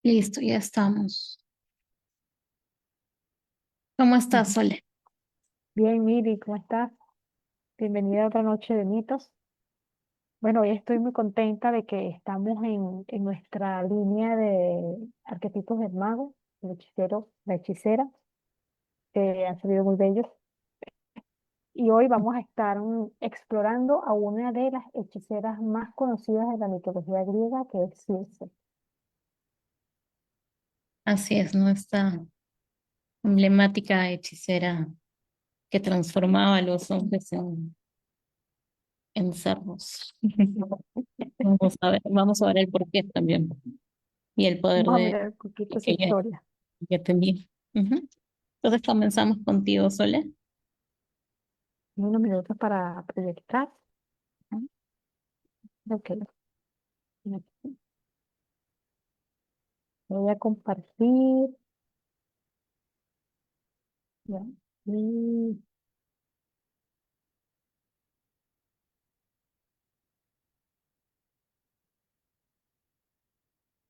Listo, ya estamos. ¿Cómo estás, Ujú. Sole? Bien, Miri, ¿cómo estás? Bienvenida a otra noche de mitos. Bueno, hoy estoy muy contenta de que estamos en nuestra línea de arquetipos del mago, el hechicero, la hechicera, que han salido muy bellos. Y hoy vamos a estar explorando a una de las hechiceras más conocidas de la mitología griega, que es Circe. Así es, ¿no? Esta emblemática hechicera que transformaba a los hombres en cerdos. Vamos a ver el porqué también y el poder Vamos a mirar un poquito su que ella, historia. que tenía. Ujú. Entonces comenzamos contigo, Sole. Unos minutos para proyectar. Ok. Voy a compartir. Ya. Y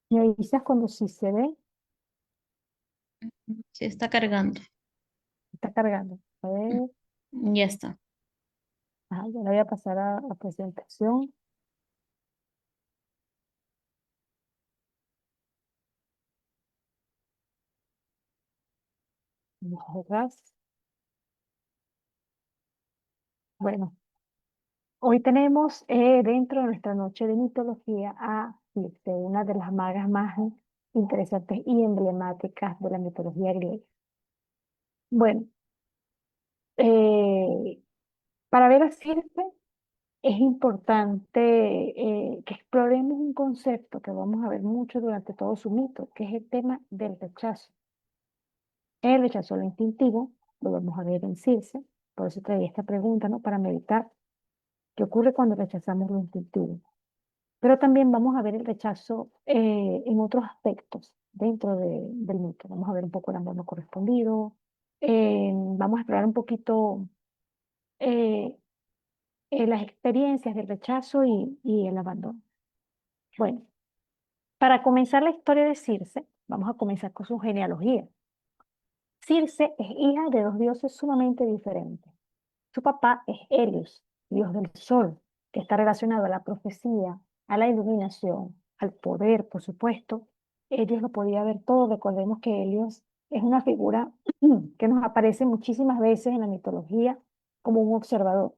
me avisas cuando sí se ve, Sí, está cargando. está cargando. A ver, Ya está. ajá, ya le voy a pasar a presentación. Vamos a jugar. Bueno, hoy tenemos dentro de nuestra noche de mitología a Circe, una de las magas más interesantes y emblemáticas de la mitología griega. Bueno, eh, para ver a Circe es importante que exploremos un concepto que vamos a ver mucho durante todo su mito, que es el tema del rechazo. El rechazo a lo instintivo, lo vamos a ver en Circe, por eso traía esta pregunta, ¿no? Para meditar qué ocurre cuando rechazamos lo instintivo. Pero también vamos a ver el rechazo en otros aspectos dentro del mito. Vamos a ver un poco el amor no correspondido, vamos a explorar un poquito eh, las experiencias del rechazo y el abandono. Bueno, para comenzar la historia de Circe, vamos a comenzar con su genealogía. Circe es hija de dos dioses sumamente diferentes. Su papá es Helios, dios del sol, que está relacionado a la profecía, a la iluminación, al poder, por supuesto. Helios lo podía ver todo. Recordemos que Helios es una figura que nos aparece muchísimas veces en la mitología como un observador.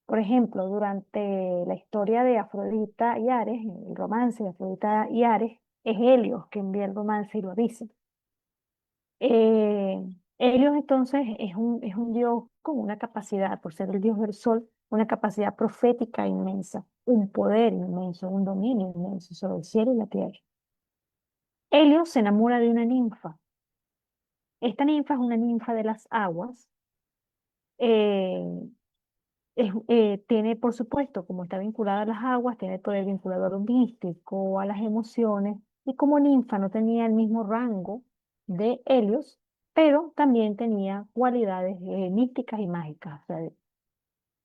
Por ejemplo, durante la historia de Afrodita y Ares, el romance de Afrodita y Ares, es Helios que envía el romance y lo dice. Eh, Helios entonces es un dios con una capacidad, por ser el dios del sol, una capacidad profética inmensa, un poder inmenso, un dominio inmenso sobre el cielo y la tierra. Helios se enamora de una ninfa. Esta ninfa es una ninfa de las aguas. eh, Tiene, por supuesto, como está vinculada a las aguas, tiene poder vinculado a lo místico, a las emociones, y como ninfa no tenía el mismo rango de Helios, pero también tenía cualidades místicas y mágicas. O sea,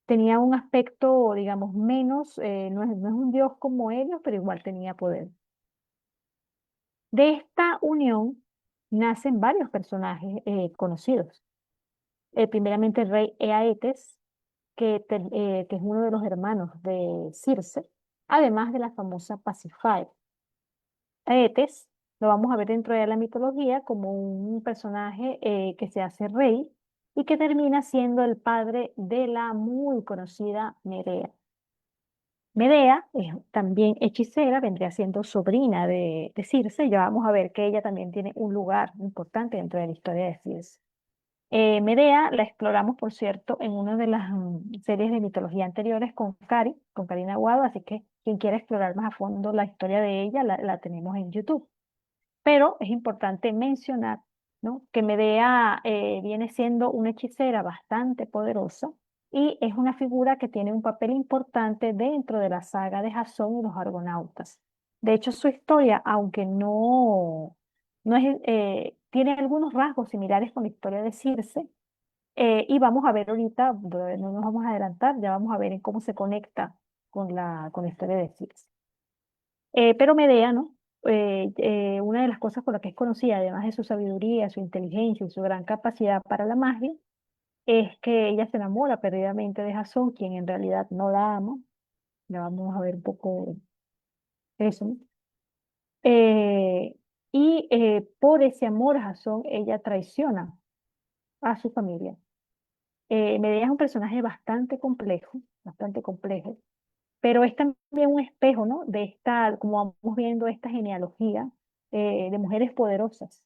tenía un aspecto, digamos, menos, no es un dios como Helios, pero igual tenía poder. De esta unión nacen varios personajes conocidos. Primeramente el rey Eaetes, que es uno de los hermanos de Circe, además de la famosa Pasífae. Aetes lo vamos a ver dentro de la mitología como un personaje que se hace rey y que termina siendo el padre de la muy conocida Medea. Medea es también hechicera, vendría siendo sobrina de Circe. Ya vamos a ver que ella también tiene un lugar importante dentro de la historia de Circe. Medea la exploramos, por cierto, en una de las series de mitología anteriores con Karina Aguado, así que quien quiera explorar más a fondo la historia de ella, la tenemos en YouTube. Pero es importante mencionar, ¿no? Que Medea viene siendo una hechicera bastante poderosa y es una figura que tiene un papel importante dentro de la saga de Jasón y los Argonautas. De hecho, su historia, aunque no es, tiene algunos rasgos similares con la historia de Circe, y vamos a ver ahorita, no nos vamos a adelantar, ya vamos a ver en cómo se conecta con la historia de Circe. Pero Medea, ¿no? una de las cosas por las que es conocida, además de su sabiduría, su inteligencia y su gran capacidad para la magia, es que ella se enamora perdidamente de Jasón, quien en realidad no la ama. Ya vamos a ver un poco eso, ¿no? Por ese amor a Jasón, ella traiciona a su familia. Medea es un personaje bastante complejo, pero es también un espejo, ¿no? De esta, como vamos viendo, esta genealogía de mujeres poderosas,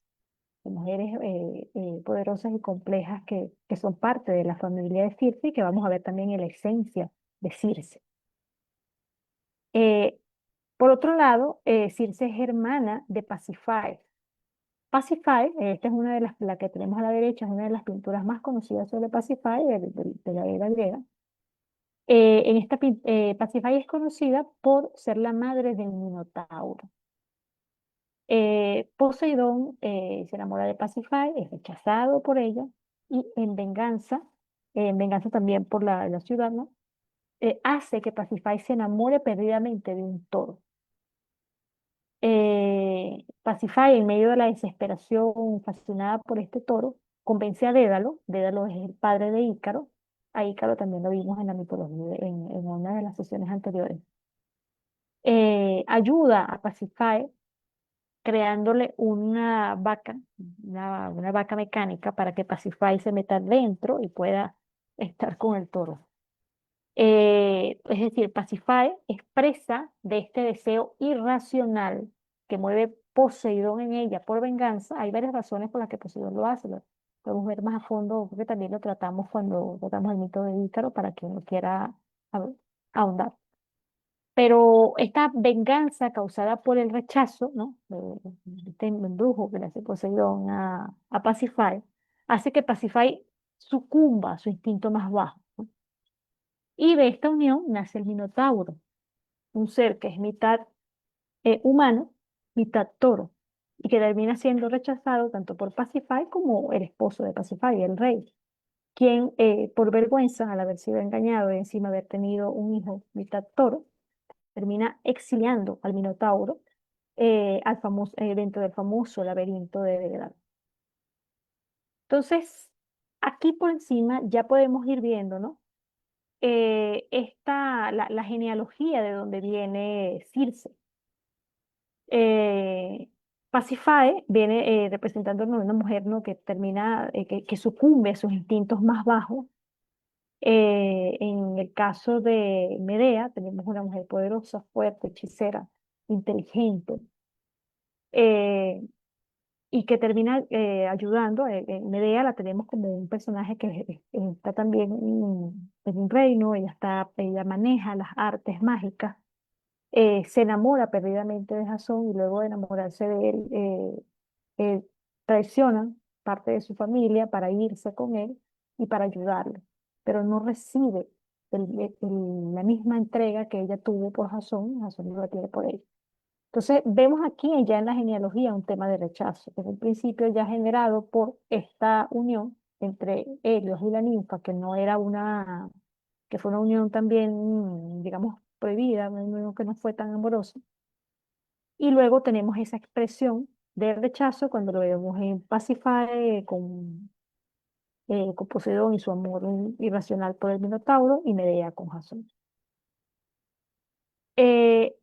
de mujeres poderosas y complejas que son parte de la familia de Circe y que vamos a ver también en la esencia de Circe. Eh, por otro lado, Circe es hermana de Pasífae. Pasífae, esta es una de las, la que tenemos a la derecha, es una de las pinturas más conocidas sobre Pasífae de la era griega. Pasífae es conocida por ser la madre del Minotauro. Poseidón se enamora de Pasífae, es rechazado por ella y en venganza también por la ciudad, ¿no? Hace que Pasífae se enamore perdidamente de un toro. Pasífae, en medio de la desesperación, fascinada por este toro, convence a Dédalo. Dédalo es el padre de Ícaro. A Ícaro también lo vimos en la mitología, en una de las sesiones anteriores. Ayuda a Pasífae creándole una vaca mecánica para que Pasífae se meta dentro y pueda estar con el toro. Es decir, Pasífae expresa de este deseo irracional que mueve Poseidón en ella por venganza. Hay varias razones por las que Poseidón lo hace. Lo podemos ver más a fondo, porque también lo tratamos cuando tratamos el mito de Ícaro para quien no quiera a- ahondar. Pero esta venganza causada por el rechazo, ¿no? Este embrujo que le hace Poseidón a Pasífae, hace que Pasífae sucumba a su instinto más bajo, ¿no? Y de esta unión nace el Minotauro, un ser que es mitad humano, mitad toro, y que termina siendo rechazado tanto por Pasífae como el esposo de Pasífae, el rey, quien por vergüenza al haber sido engañado y encima haber tenido un hijo mitad toro, termina exiliando al Minotauro dentro del famoso laberinto de Dédalo. Entonces, aquí por encima ya podemos ir viendo, ¿no? La genealogía de donde viene Circe. Eh, Pasífae viene representando a una mujer, ¿no? Que termina, que sucumbe a sus instintos más bajos. En el caso de Medea, tenemos una mujer poderosa, fuerte, hechicera, inteligente, eh, y que termina ayudando. Medea la tenemos como un personaje que está también en un reino, ella maneja las artes mágicas, se enamora perdidamente de Jasón y luego de enamorarse de él, eh, traiciona parte de su familia para irse con él y para ayudarle, pero no recibe la misma entrega que ella tuvo por Jasón. Jasón no la tiene por ella. Entonces, vemos aquí ya en la genealogía un tema de rechazo, que en un principio ya generado por esta unión entre Helios y la ninfa, que fue una unión también, digamos, prohibida, una unión que no fue tan amorosa. Y luego tenemos esa expresión de rechazo cuando lo vemos en Pasífae con Poseidón y su amor irracional por el Minotauro y Medea con Jasón. Eh,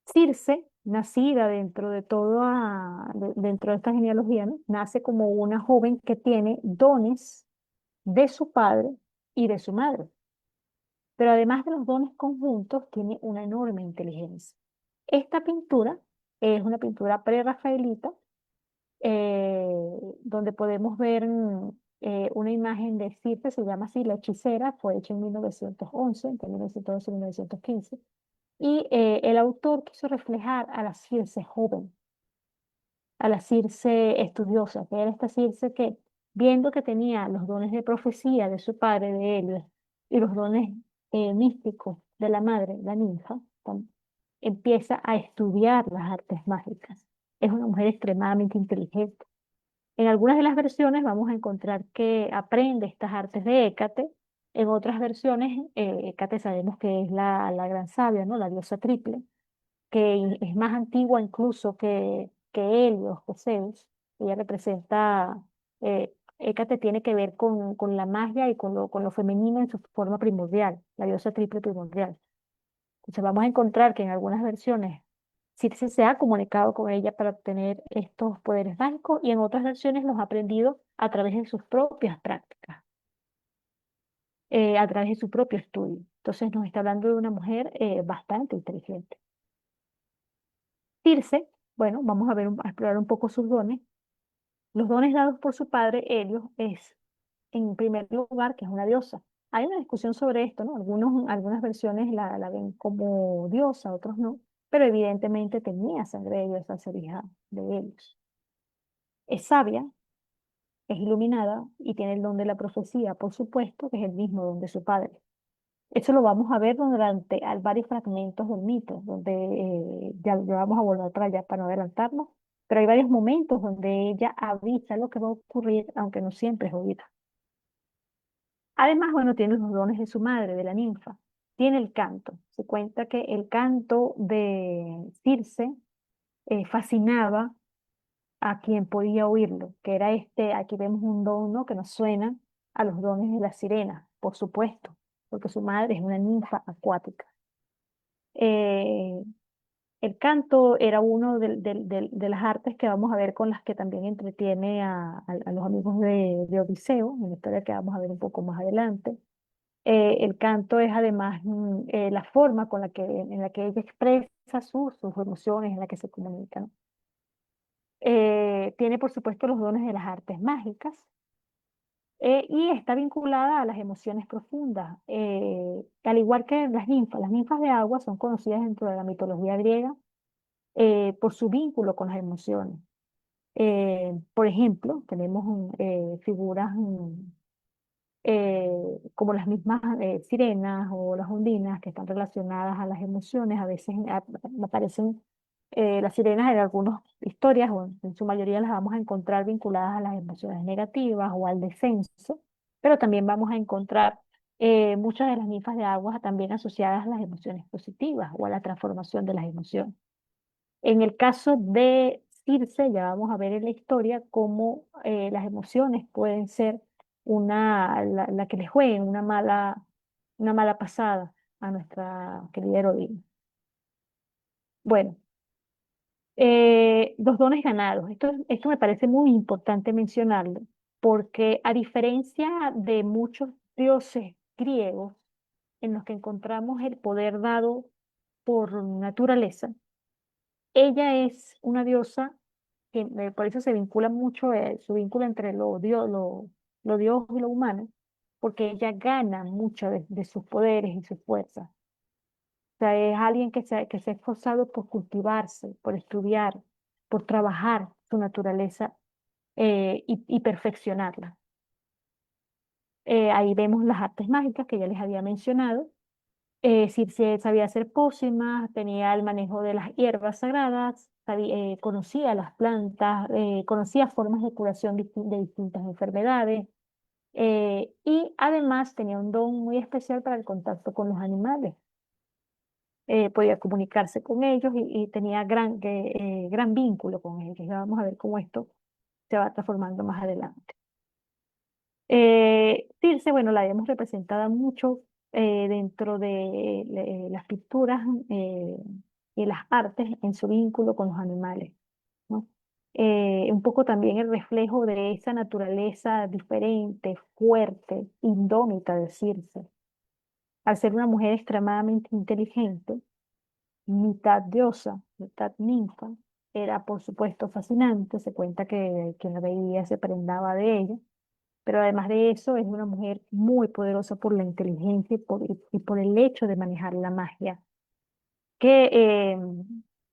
Circe, nacida dentro de esta genealogía, ¿no? Nace como una joven que tiene dones de su padre y de su madre, pero además de los dones conjuntos, tiene una enorme inteligencia. Esta pintura es una pintura prerrafaelita, donde podemos ver una imagen de Circe, se llama así, La Hechicera, fue hecha en 1911, entre 1911 y 1915. Y el autor quiso reflejar a la Circe joven, a la Circe estudiosa, que era esta Circe que, viendo que tenía los dones de profecía de su padre, de Helios, y los dones místicos de la madre, la ninfa, empieza a estudiar las artes mágicas. Es una mujer extremadamente inteligente. En algunas de las versiones vamos a encontrar que aprende estas artes de Hécate. En otras versiones, Hécate sabemos que es la gran sabia, ¿no? La diosa triple. es más antigua incluso que Helios, que Zeus. Ella representa, Hécate tiene que ver con la magia y con lo femenino en su forma primordial, la diosa triple primordial. Entonces vamos a encontrar que en algunas versiones Circe se ha comunicado con ella para obtener estos poderes mágicos y en otras versiones los ha aprendido a través de sus propias prácticas, a través de su propio estudio. Entonces nos está hablando de una mujer bastante inteligente. Circe, bueno, vamos a ver, a explorar un poco sus dones. Los dones dados por su padre Helios es, en primer lugar, que es una diosa. Hay una discusión sobre esto, ¿no? Algunas versiones la ven como diosa, otros no, pero evidentemente tenía sangre de diosa al ser hija de Helios. Es sabia, es iluminada y tiene el don de la profecía, por supuesto, que es el mismo don de su padre. Eso lo vamos a ver durante varios fragmentos del mito, donde ya vamos a volver para allá para no adelantarnos, pero hay varios momentos donde ella avisa lo que va a ocurrir, aunque no siempre es oída. Además, bueno, tiene los dones de su madre, de la ninfa. Tiene el canto. Se cuenta que el canto de Circe fascinaba a quien podía oírlo, que era este, aquí vemos un don, ¿no?, que nos suena a los dones de la sirena, por supuesto, porque su madre es una ninfa acuática. Eh, el canto era uno de las artes que vamos a ver con las que también entretiene a los amigos de Odiseo, en la historia que vamos a ver un poco más adelante. El canto es además la forma en la que ella expresa sus emociones, en la que se comunica, ¿no? Tiene, por supuesto, los dones de las artes mágicas y está vinculada a las emociones profundas, al igual que las ninfas. Las ninfas de agua son conocidas dentro de la mitología griega por su vínculo con las emociones. Por ejemplo, tenemos figuras como las mismas sirenas o las ondinas que están relacionadas a las emociones. A veces aparecen las sirenas en algunas historias, o en su mayoría las vamos a encontrar vinculadas a las emociones negativas o al descenso, pero también vamos a encontrar muchas de las ninfas de agua también asociadas a las emociones positivas o a la transformación de las emociones. En el caso de Circe, ya vamos a ver en la historia cómo las emociones pueden ser la que le jueguen una mala pasada a nuestra querida heroína. Bueno, los dones ganados. Esto me parece muy importante mencionarlo, porque a diferencia de muchos dioses griegos en los que encontramos el poder dado por naturaleza, ella es una diosa que por eso se vincula mucho su vínculo entre lo Dios y lo humano, porque ella gana mucho de sus poderes y sus fuerzas. O sea, es alguien que se ha esforzado por cultivarse, por estudiar, por trabajar su naturaleza y perfeccionarla. Ahí vemos las artes mágicas que ya les había mencionado. Circe sabía hacer pócimas, tenía el manejo de las hierbas sagradas, conocía las plantas, conocía formas de curación de distintas enfermedades y además tenía un don muy especial para el contacto con los animales. Podía comunicarse con ellos y tenía gran vínculo con ellos. Ya vamos a ver cómo esto se va transformando más adelante. Circe, bueno, la vemos representada mucho dentro de las pinturas y las artes en su vínculo con los animales, ¿no? Un poco también el reflejo de esa naturaleza diferente, fuerte, indómita de Circe. Al ser una mujer extremadamente inteligente, mitad diosa, mitad ninfa, era por supuesto fascinante. Se cuenta que quien la veía se prendaba de ella, pero además de eso es una mujer muy poderosa por la inteligencia y por el hecho de manejar la magia, que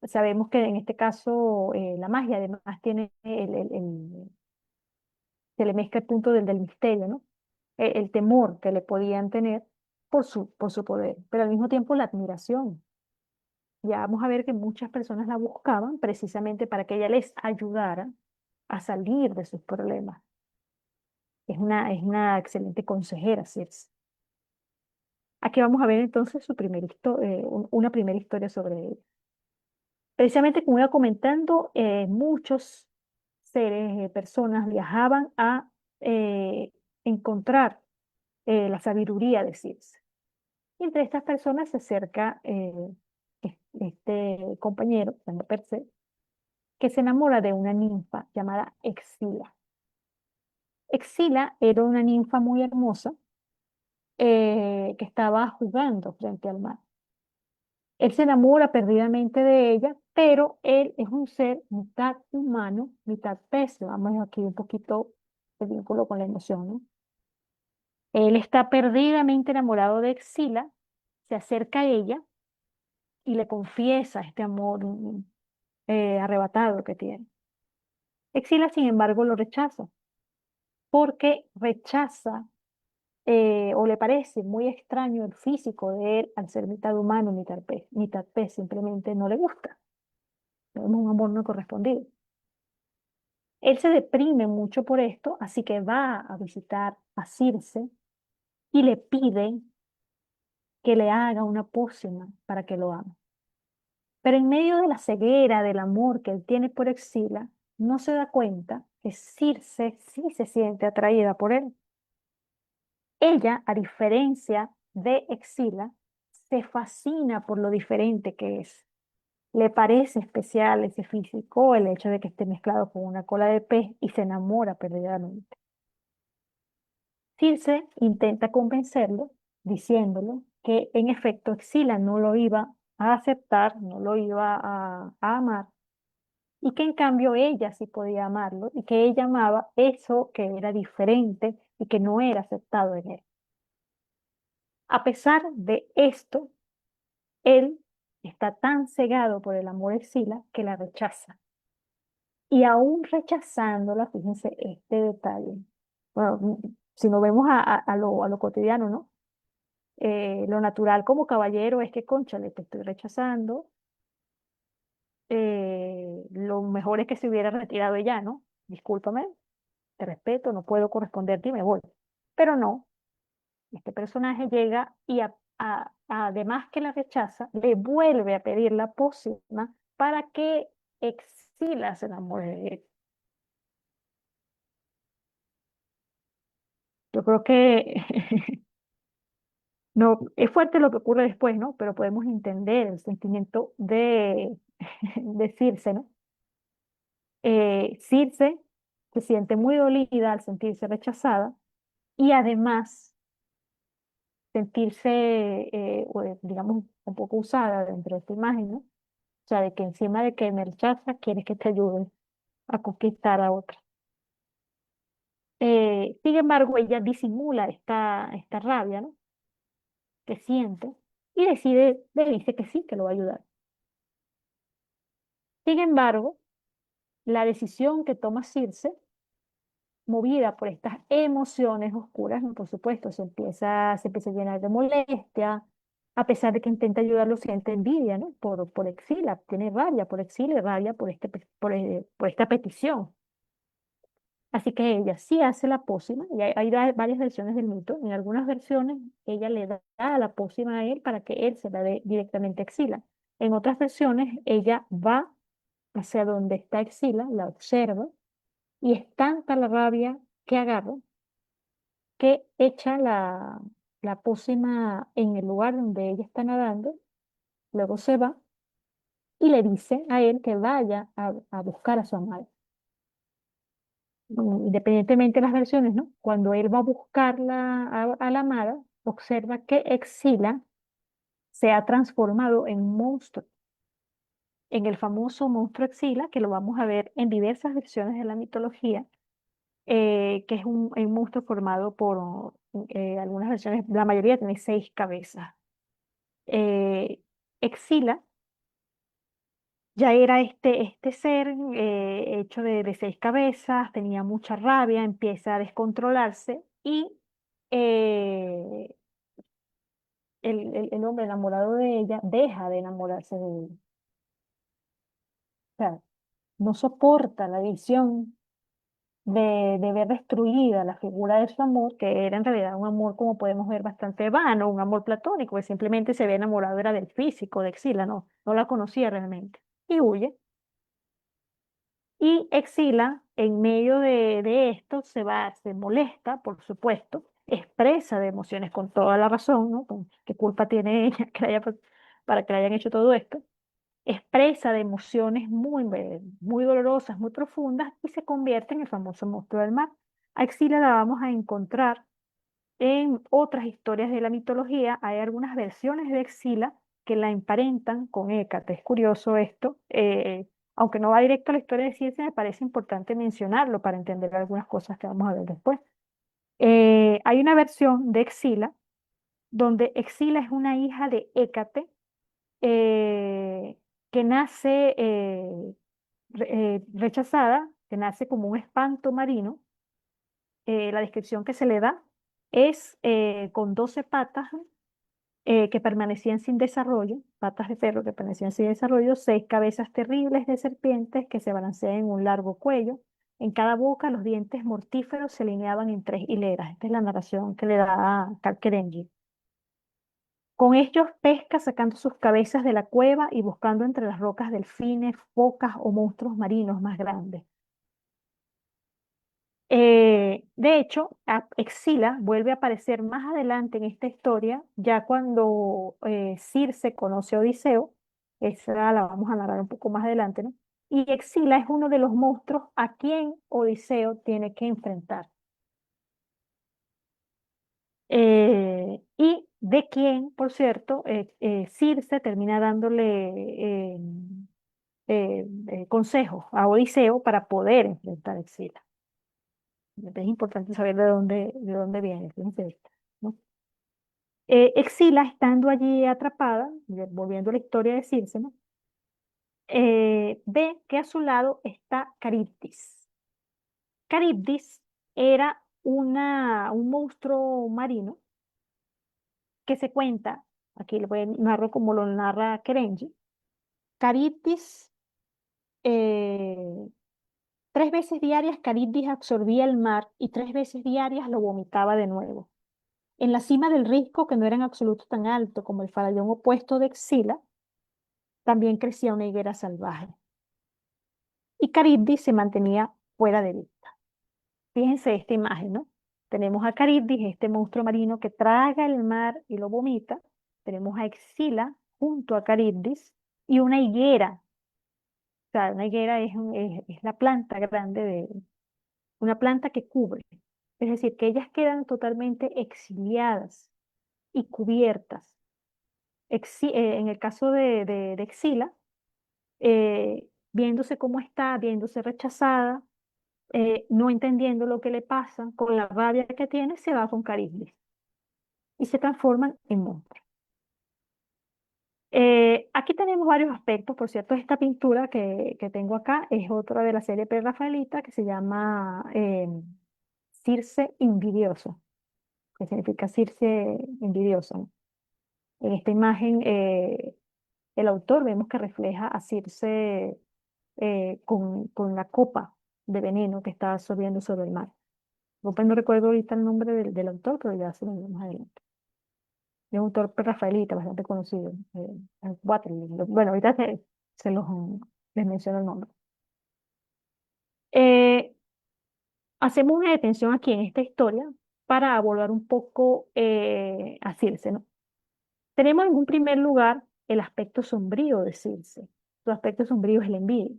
sabemos que en este caso la magia además tiene se le mezcla el punto del misterio, ¿no? El temor que le podían tener por su poder, pero al mismo tiempo la admiración. Ya vamos a ver que muchas personas la buscaban precisamente para que ella les ayudara a salir de sus problemas. Es una excelente consejera, Circe. Aquí vamos a ver entonces una primera historia sobre ella. Precisamente como iba comentando, muchos seres, personas viajaban a eh, encontrar la sabiduría de Circe. Y entre estas personas se acerca este compañero, se llama Perseo, que se enamora de una ninfa llamada Exila. Exila era una ninfa muy hermosa que estaba jugando frente al mar. Él se enamora perdidamente de ella, pero él es un ser mitad humano, mitad pez. Vamos aquí un poquito de vínculo con la emoción, ¿no? Él está perdidamente enamorado de Exila, se acerca a ella y le confiesa este amor arrebatado que tiene. Exila, sin embargo, lo rechaza, porque rechaza o le parece muy extraño el físico de él al ser mitad humano, mitad pez, simplemente no le gusta. Es un amor no correspondido. Él se deprime mucho por esto, así que va a visitar a Circe y le pide que le haga una pócima para que lo ame. Pero en medio de la ceguera del amor que él tiene por Exila, no se da cuenta que Circe sí se siente atraída por él. Ella, a diferencia de Exila, se fascina por lo diferente que es. Le parece especial ese físico, el hecho de que esté mezclado con una cola de pez y se enamora perdidamente. Circe intenta convencerlo, diciéndole que en efecto Exila no lo iba a aceptar, no lo iba a amar, y que en cambio ella sí podía amarlo, y que ella amaba eso que era diferente y que no era aceptado en él. A pesar de esto, él está tan cegado por el amor de Exila que la rechaza. Y aún rechazándola, fíjense este detalle. Bueno, si nos vemos a lo cotidiano, ¿no? Lo natural como caballero es que, cónchale, te estoy rechazando. Lo mejor es que se hubiera retirado ella, ¿no? Discúlpame, te respeto, no puedo corresponderte y me voy. Pero no, este personaje llega y además que la rechaza, le vuelve a pedir la pócima para que Exila se enamore de él. Yo creo que no, es fuerte lo que ocurre después, ¿no? Pero podemos entender el sentimiento de Circe, ¿no? Circe se siente muy dolida al sentirse rechazada y además sentirse, digamos, un poco usada dentro de esta imagen, ¿no? O sea, de que encima de que me rechaza, quieres que te ayude a conquistar a otra. Sin embargo, ella disimula esta rabia, ¿no? Que siente y le dice que sí, que lo va a ayudar. Sin embargo, la decisión que toma Circe, movida por estas emociones oscuras, ¿no? Por supuesto, se empieza a llenar de molestia, a pesar de que intenta ayudarlo, siente envidia, ¿no? Por Exila, tiene rabia por Exila y rabia por esta petición. Así que ella sí hace la pócima, y hay varias versiones del mito. En algunas versiones ella le da la pócima a él para que él se la dé directamente a Exila. En otras versiones ella va hacia donde está Exila, la observa, y es tanta la rabia que agarra que echa la pócima en el lugar donde ella está nadando, luego se va y le dice a él que vaya a buscar a su amada. Independientemente de las versiones, ¿no? Cuando él va a buscarla a la amada, observa que Exila se ha transformado en un monstruo, en el famoso monstruo Exila, que lo vamos a ver en diversas versiones de la mitología, que es un monstruo formado por algunas versiones, la mayoría tiene 6 cabezas. Eh, Exila ya era este ser hecho de 6 cabezas, tenía mucha rabia, empieza a descontrolarse y eh, el hombre enamorado de ella deja de enamorarse de él. O sea, no soporta la visión de ver destruida la figura de su amor, que era en realidad un amor, como podemos ver, bastante vano, un amor platónico, que simplemente se había enamorado era del físico de Exila, no la conocía realmente. y huye. Y Exila, en medio de esto, se molesta, por supuesto, expresa de emociones con toda la razón, ¿no? ¿Qué culpa tiene ella para que le hayan hecho todo esto? Expresa de emociones muy dolorosas, muy profundas, y se convierte en el famoso monstruo del mar. A Exila la vamos a encontrar en otras historias de la mitología. Hay algunas versiones de Exila que la emparentan con Hécate. Es curioso esto. Aunque no va directo a la historia de ciencia, me parece importante mencionarlo para entender algunas cosas que vamos a ver después. Hay una versión de Exila donde Exila es una hija de Hécate, eh, que nace rechazada, que nace como un espanto marino. La descripción que se le da es con 12 patas, que permanecían sin desarrollo, patas de perro que permanecían sin desarrollo, 6 cabezas terribles de serpientes que se balancean en un largo cuello. En cada boca los dientes mortíferos se alineaban en 3 hileras. Esta es la narración que le da a Karkerenji. Con ellos pesca sacando sus cabezas de la cueva y buscando entre las rocas delfines, focas o monstruos marinos más grandes. De hecho, Exila vuelve a aparecer más adelante en esta historia, ya cuando Circe conoce a Odiseo. Esa la vamos a narrar un poco más adelante, ¿no? Y Exila es uno de los monstruos a quien Odiseo tiene que enfrentar. Y de quien, por cierto, Circe termina dándole consejos a Odiseo para poder enfrentar a Exila. Es importante saber de dónde viene, fíjense esto, ¿no? Exila, estando allí atrapada, volviendo a la historia de Circe, ¿no? Ve que a su lado está Caribdis. Caribdis era un monstruo marino que se cuenta, aquí le voy a narrar como lo narra Kerenji. Caribdis, eh, 3 veces diarias, Caribdis absorbía el mar y 3 veces diarias lo vomitaba de nuevo. En la cima del risco, que no era en absoluto tan alto como el farallón opuesto de Exila, también crecía una higuera salvaje. Y Caribdis se mantenía fuera de vista. Fíjense esta imagen, ¿no? Tenemos a Caribdis, este monstruo marino que traga el mar y lo vomita. Tenemos a Exila junto a Caribdis y una higuera. O sea, una higuera es la planta grande una planta que cubre. Es decir, que ellas quedan totalmente exiliadas y cubiertas. En el caso de Exila, viéndose cómo está, viéndose rechazada, no entendiendo lo que le pasa, con la rabia que tiene, se va con Caribdis y se transforman en monstruos. Aquí tenemos varios aspectos. Por cierto, esta pintura que tengo acá es otra de la serie prerrafaelita que se llama Circe Invidioso, que significa Circe envidiosa, ¿no? En esta imagen, el autor vemos que refleja a Circe con la copa de veneno que está absorbiendo sobre el mar. No recuerdo ahorita el nombre del autor, pero ya se lo diré más adelante. Es un autor prerrafaelita bastante conocido, Waterloo. Bueno, ahorita les menciono el nombre. Eh, Hacemos una detención aquí en esta historia para abordar un poco a Circe, ¿no? Tenemos en un primer lugar el aspecto sombrío de Circe. Su aspecto sombrío es la envidia.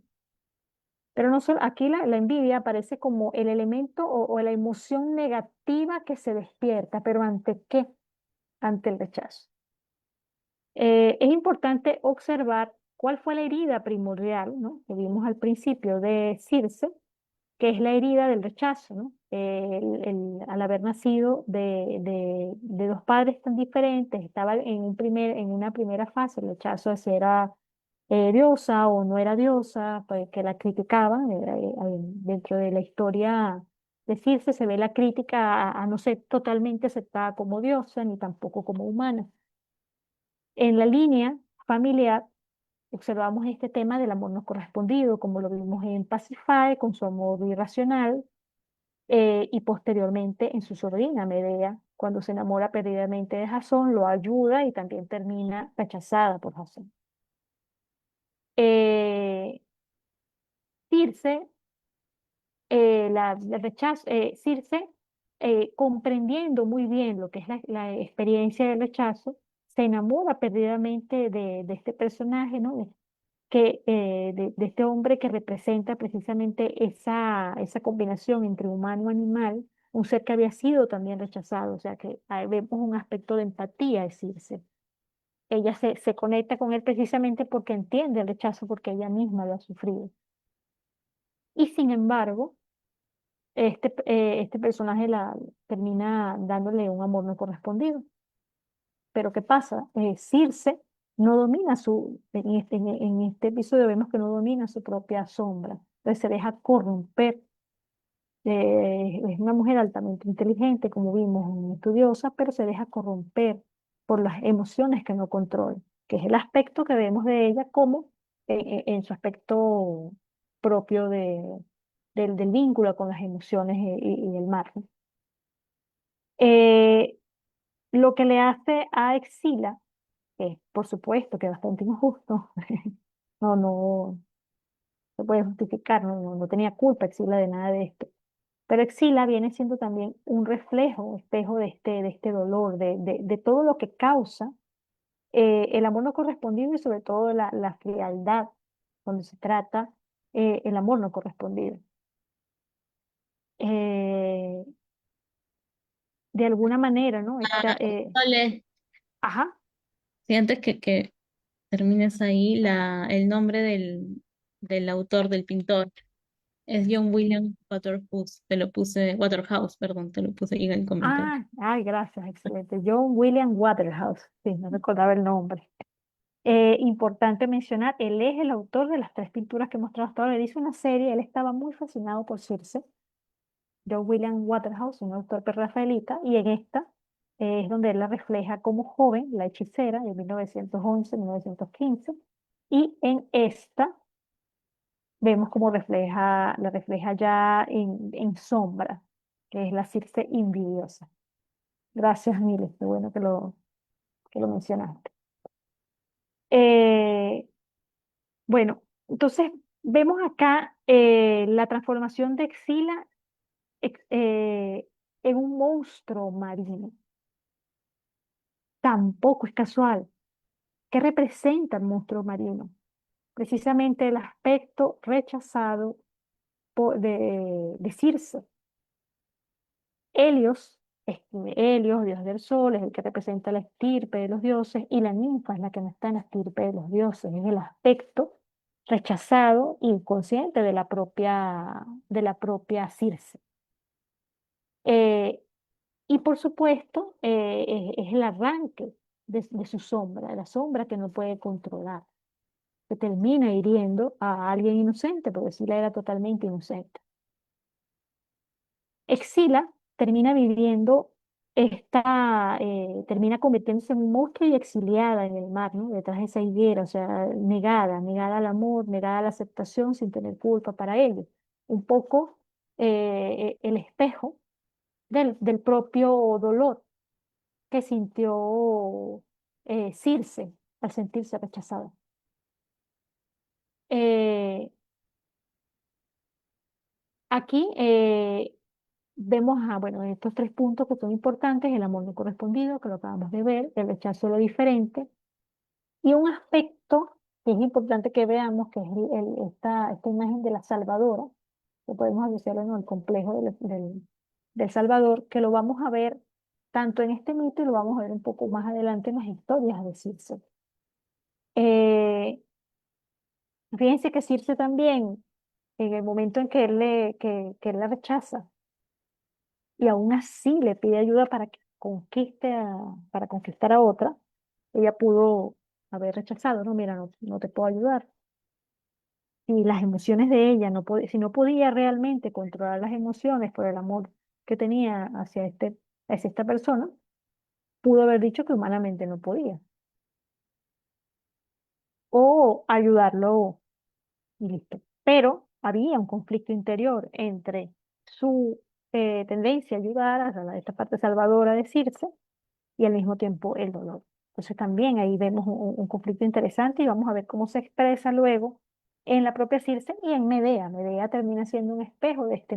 Pero no solo, aquí la envidia aparece como el elemento o la emoción negativa que se despierta, pero ¿ante qué? Ante el rechazo. Es importante observar cuál fue la herida primordial, ¿no? Que vimos al principio de Circe, que es la herida del rechazo, ¿no? Al haber nacido de 2 padres tan diferentes, estaba en una primera fase el rechazo de si era diosa o no era diosa, pues, que la criticaban. Dentro de la historia de Circe se ve la crítica a no ser totalmente aceptada como diosa ni tampoco como humana. En la línea familiar observamos este tema del amor no correspondido, como lo vimos en Pasífae con su amor irracional, y posteriormente en su sobrina Medea, cuando se enamora perdidamente de Jasón, lo ayuda y también termina rechazada por Jasón. Circe, la rechazo, Circe, comprendiendo muy bien lo que es la experiencia del rechazo, se enamora perdidamente de este personaje, ¿no? De este hombre que representa precisamente esa combinación entre humano y animal, un ser que había sido también rechazado, o sea que ahí vemos un aspecto de empatía de Circe. Ella se conecta con él precisamente porque entiende el rechazo, porque ella misma lo ha sufrido. Y sin embargo, este personaje termina dándole un amor no correspondido. Pero ¿qué pasa? Circe no domina en este episodio vemos que no domina su propia sombra, entonces se deja corromper. Es una mujer altamente inteligente, como vimos, muy estudiosa, pero se deja corromper por las emociones que no controla, que es el aspecto que vemos de ella como en su aspecto propio del vínculo con las emociones y el mar, ¿no? Eh, lo que le hace a Exila, por supuesto que es bastante injusto, no se puede justificar, no tenía culpa Exila de nada de esto. Pero Exila viene siendo también un reflejo, espejo de este dolor, de todo lo que causa el amor no correspondido y sobre todo la frialdad cuando se trata el amor no correspondido. Eh, de alguna manera, ¿no? Vale, Ajá. si antes que termines ahí, el nombre del autor, del pintor, es John William Waterhouse, Waterhouse, perdón, te lo puse ahí en el comentario. Ay, gracias, excelente. John William Waterhouse, sí, no recordaba el nombre. Importante mencionar, él es el autor de las tres pinturas que he mostrado hasta ahora. Él hizo una serie, él estaba muy fascinado por Circe, John William Waterhouse, un autor prerrafaelita, y en esta es donde él la refleja como joven, la hechicera, de 1911-1915, y en esta vemos cómo la refleja ya en sombra, que es la Circe invidiosa. Gracias, Miles, qué bueno que lo mencionaste. Eh, bueno, entonces vemos acá la transformación de Exila en un monstruo marino. Tampoco es casual. ¿Qué representa el monstruo marino? Precisamente el aspecto rechazado de Circe. Helios, dios del sol, es el que representa la estirpe de los dioses, y la ninfa es la que no está en la estirpe de los dioses, es el aspecto rechazado, inconsciente de la propia Circe. Eh, y por supuesto, es el arranque de su sombra, de la sombra que no puede controlar, que termina hiriendo a alguien inocente, porque Sila era totalmente inocente. Exila termina viviendo termina convirtiéndose en un monstruo y exiliada en el mar, ¿no? Detrás de esa higuera, o sea, negada al amor, negada a la aceptación sin tener culpa para ello. Un poco el espejo del propio dolor que sintió Circe al sentirse rechazada. Eh, aquí vemos bueno, estos tres puntos que son importantes: el amor no correspondido, que lo acabamos de ver, el rechazo de lo diferente, y un aspecto que es importante que veamos, que es esta imagen de la Salvadora, que podemos asociarlo en el complejo del Salvador, que lo vamos a ver tanto en este mito y lo vamos a ver un poco más adelante en las historias de Circe. Eh, Fíjense que Circe también, en el momento en que él la rechaza, y aún así le pide ayuda para conquistar a otra, ella pudo haber rechazado, no, mira, no te puedo ayudar. Y las emociones de ella, si no podía realmente controlar las emociones por el amor que tenía hacia esta persona, pudo haber dicho que humanamente no podía. O ayudarlo y listo. Pero había un conflicto interior entre su tendencia a ayudar a esta parte salvadora de Circe y al mismo tiempo el dolor. Entonces también ahí vemos un conflicto interesante y vamos a ver cómo se expresa luego en la propia Circe y en Medea. Medea termina siendo un espejo de esta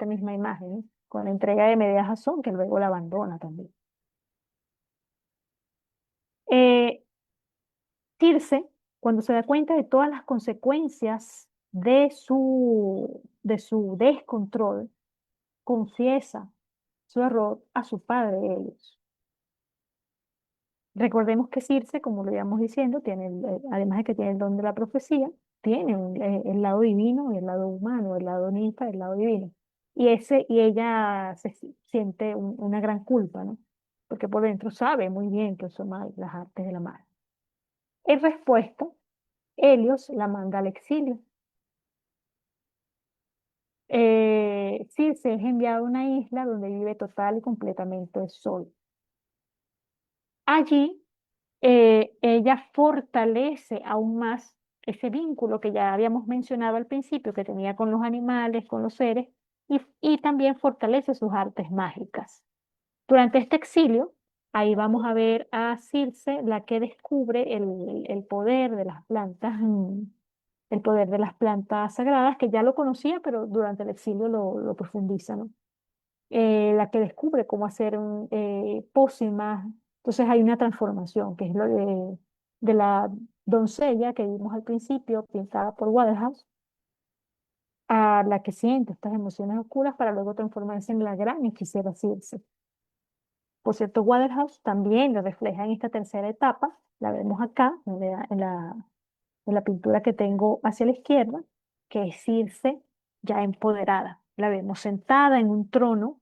misma imagen, ¿no? Con la entrega de Medea a Jasón, que luego la abandona también. Eh, Circe, cuando se da cuenta de todas las consecuencias de su descontrol, confiesa su error a su padre Helios. Recordemos que Circe, como lo íbamos diciendo, además de que tiene el don de la profecía, tiene el lado divino y el lado humano, el lado ninfa y el lado divino. Y ella siente una gran culpa, ¿no? Porque por dentro sabe muy bien que son las artes de la magia. En respuesta, Helios la manda al exilio. Circe es enviada a una isla donde vive total y completamente sola. Allí ella fortalece aún más ese vínculo que ya habíamos mencionado al principio, que tenía con los animales, con los seres, y también fortalece sus artes mágicas. Durante este exilio, ahí vamos a ver a Circe, la que descubre el poder de las plantas, el poder de las plantas sagradas, que ya lo conocía, pero durante el exilio lo profundiza, ¿no? La que descubre cómo hacer pócimas. Entonces hay una transformación, que es lo de la doncella que vimos al principio, pintada por Waterhouse, a la que siente estas emociones oscuras para luego transformarse en la gran hechicera Circe. Por cierto, Waterhouse también lo refleja en esta tercera etapa, la vemos acá, en la pintura que tengo hacia la izquierda, que es Circe ya empoderada. La vemos sentada en un trono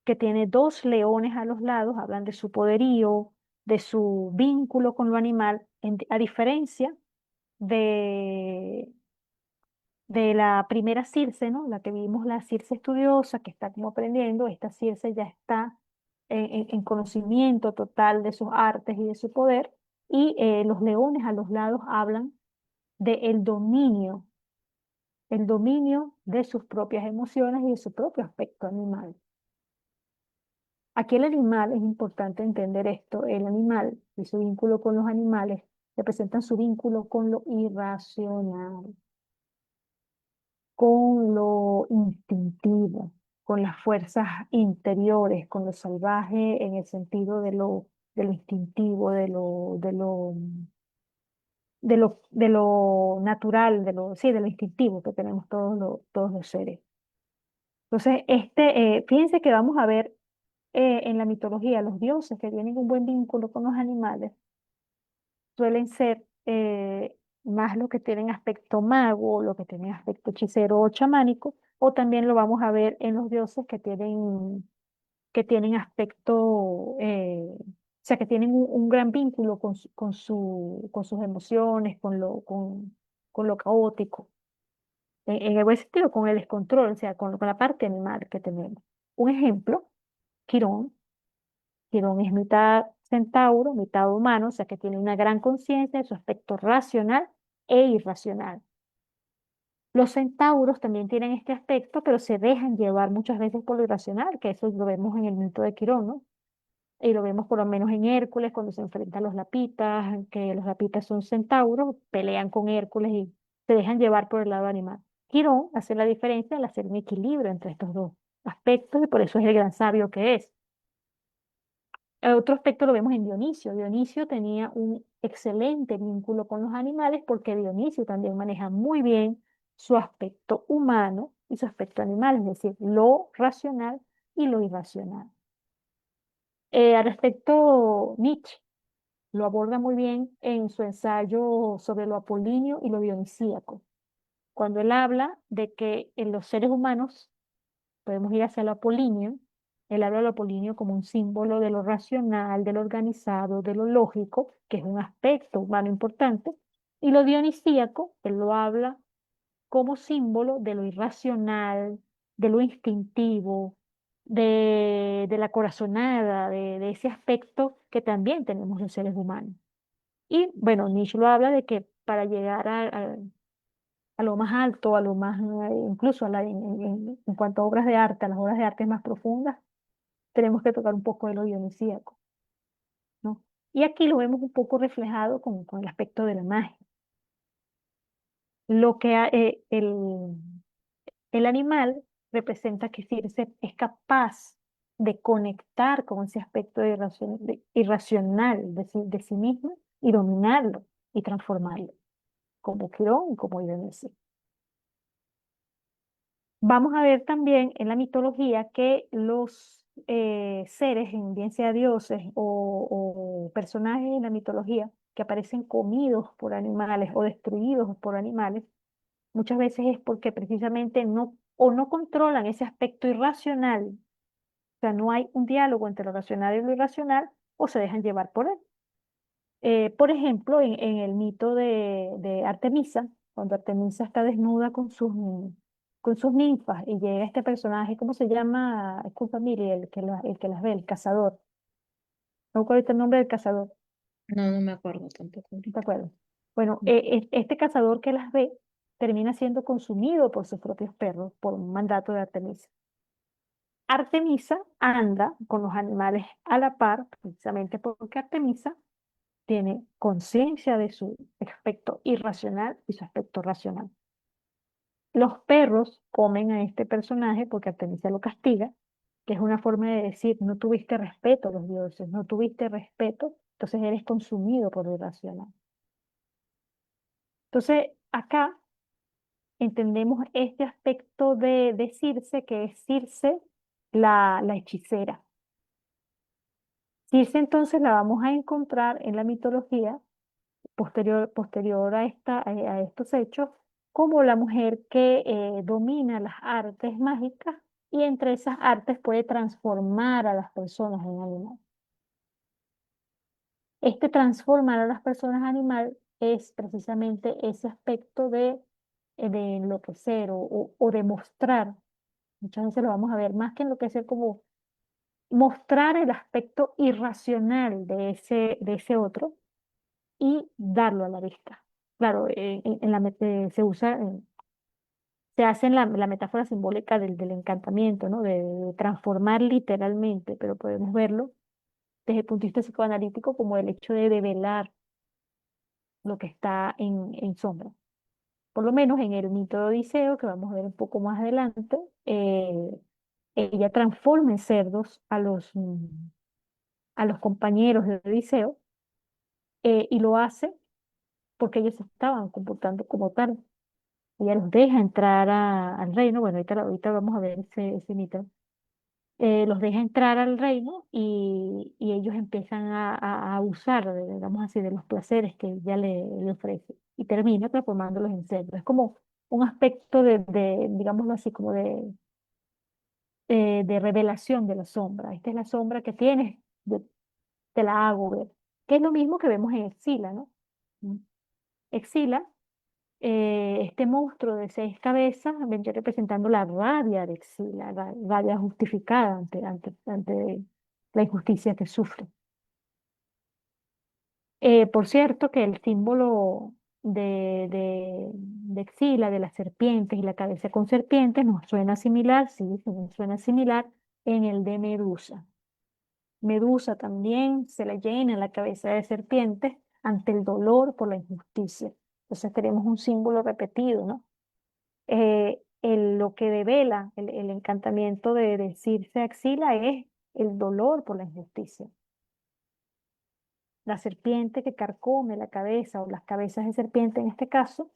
que tiene dos leones a los lados, hablan de su poderío, de su vínculo con lo animal, a diferencia de, de la primera Circe, ¿no? La que vimos, la Circe estudiosa, que está como aprendiendo, esta Circe ya está en conocimiento total de sus artes y de su poder, y los leones a los lados hablan del dominio, el dominio de sus propias emociones y de su propio aspecto animal. Aquí el animal, es importante entender esto, el animal y su vínculo con los animales representan su vínculo con lo irracional, con lo instintivo, con las fuerzas interiores, con lo salvaje en el sentido de lo instintivo, de lo natural, sí, de lo instintivo que tenemos todos los seres. Entonces, fíjense que vamos a ver en la mitología los dioses que tienen un buen vínculo con los animales suelen ser más los que tienen aspecto mago, los que tienen aspecto hechicero o chamánico, o también lo vamos a ver en los dioses que tienen aspecto, o sea, que tienen un gran vínculo con sus emociones, con lo caótico, en el buen sentido, con el descontrol, o sea, con la parte animal que tenemos. Un ejemplo, Quirón. Quirón es mitad centauro, mitad humano, o sea que tiene una gran conciencia de su aspecto racional e irracional. Los centauros también tienen este aspecto, pero se dejan llevar muchas veces por lo irracional, que eso lo vemos en el mito de Quirón, ¿no? Y lo vemos por lo menos en Hércules, cuando se enfrenta a los lapitas, que los lapitas son centauros, pelean con Hércules y se dejan llevar por el lado animal. Quirón hace la diferencia al hacer un equilibrio entre estos dos aspectos y por eso es el gran sabio que es. Otro aspecto lo vemos en Dionisio. Dionisio tenía un excelente vínculo con los animales porque Dionisio también maneja muy bien su aspecto humano y su aspecto animal, es decir, lo racional y lo irracional. Al respecto, Nietzsche lo aborda muy bien en su ensayo sobre lo apolíneo y lo dionisíaco, cuando él habla de que en los seres humanos podemos ir hacia lo apolíneo. Él habla de lo apolíneo como un símbolo de lo racional, de lo organizado, de lo lógico, que es un aspecto humano importante. Y lo dionisíaco, él lo habla como símbolo de lo irracional, de lo instintivo, de la corazonada, de ese aspecto que también tenemos los seres humanos. Y bueno, Nietzsche lo habla de que para llegar a lo más alto, a lo más, incluso en cuanto a obras de arte, a las obras de arte más profundas, tenemos que tocar un poco de lo dionisíaco, ¿no? Y aquí lo vemos un poco reflejado con el aspecto de la magia. Lo que el animal representa que Circe es capaz de conectar con ese aspecto irracional de sí mismo y dominarlo y transformarlo, como Quirón y como Dionisio. Vamos a ver también en la mitología que los seres, bien sea dioses o personajes en la mitología, que aparecen comidos por animales o destruidos por animales, muchas veces es porque precisamente no controlan ese aspecto irracional, o sea, no hay un diálogo entre lo racional y lo irracional, o se dejan llevar por él. Por ejemplo, en el mito de Artemisa, cuando Artemisa está desnuda con sus ninfas y llega este personaje, ¿cómo se llama? Disculpa, Miri, el que las ve, el cazador. No recuerdo el nombre del cazador, No, no me acuerdo tampoco ¿no te ahorita. acuerdas? Bueno, No. este cazador que las ve termina siendo consumido por sus propios perros por un mandato de Artemisa. Artemisa anda con los animales a la par, precisamente porque Artemisa tiene conciencia de su aspecto irracional y su aspecto racional. Los perros comen a este personaje porque Artemisia lo castiga, que es una forma de decir, no tuviste respeto a los dioses, no tuviste respeto, entonces eres consumido por lo irracional. Entonces, acá entendemos este aspecto de Circe, que es Circe la hechicera. Circe entonces la vamos a encontrar en la mitología posterior a, a estos hechos como la mujer que domina las artes mágicas y entre esas artes puede transformar a las personas en animal. Este transformar a las personas en animal es precisamente ese aspecto de enloquecer o demostrar. Muchas veces lo vamos a ver más que enloquecer como mostrar el aspecto irracional de ese otro y darlo a la vista. Claro, se usa, se hace en la metáfora simbólica del encantamiento, ¿no? De transformar literalmente, pero podemos verlo desde el punto de vista psicoanalítico como el hecho de develar lo que está en sombra. Por lo menos en el mito de Odiseo, que vamos a ver un poco más adelante, ella transforma en cerdos a los compañeros de Odiseo y lo hace porque ellos se estaban comportando como tal. Ella los deja entrar al reino, bueno, ahorita vamos a ver ese mito, los deja entrar al reino y ellos empiezan a abusar, digamos así, de los placeres que ella le ofrece y termina transformándolos en cerdos. Es como un aspecto digámoslo así, como de revelación de la sombra. Esta es la sombra que tienes, te la hago ver, que es lo mismo que vemos en Exila, ¿no? Mm. Exila este monstruo de 6 cabezas vendría representando la rabia de Exila, la rabia justificada ante la injusticia que sufre. Por cierto, que el símbolo de Exila, de las serpientes y la cabeza con serpientes, nos suena similar, sí, nos suena similar en el de Medusa. Medusa también se le llena la cabeza de serpientes ante el dolor por la injusticia. Entonces tenemos un símbolo repetido, ¿no? Lo que devela el encantamiento de Circe Axila es el dolor por la injusticia. La serpiente que carcome la cabeza o las cabezas de serpiente en este caso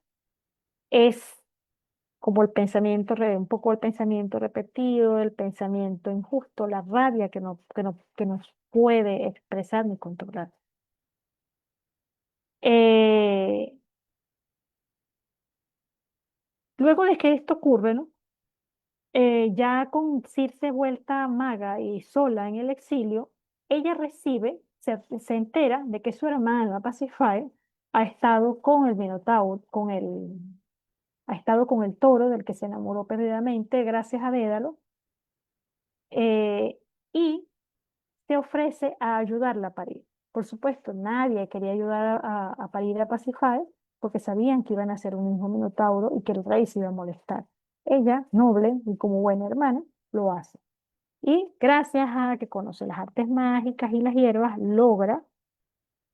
es como el pensamiento, un poco el pensamiento repetido, el pensamiento injusto, la rabia que nos puede expresar ni controlar. Eh, Luego de que esto ocurre, ¿no? Ya con Circe vuelta maga y sola en el exilio, ella se entera de que su hermana Pasífae ha estado con el Minotauro, ha estado con el toro del que se enamoró perdidamente gracias a Dédalo, eh, y se ofrece a ayudarla a parir. Por supuesto, nadie quería ayudar a parir a Pasífae porque sabían que iban a ser un hijo Minotauro y que el rey se iba a molestar. Ella, noble y como buena hermana, lo hace. Y gracias a que conoce las artes mágicas y las hierbas, logra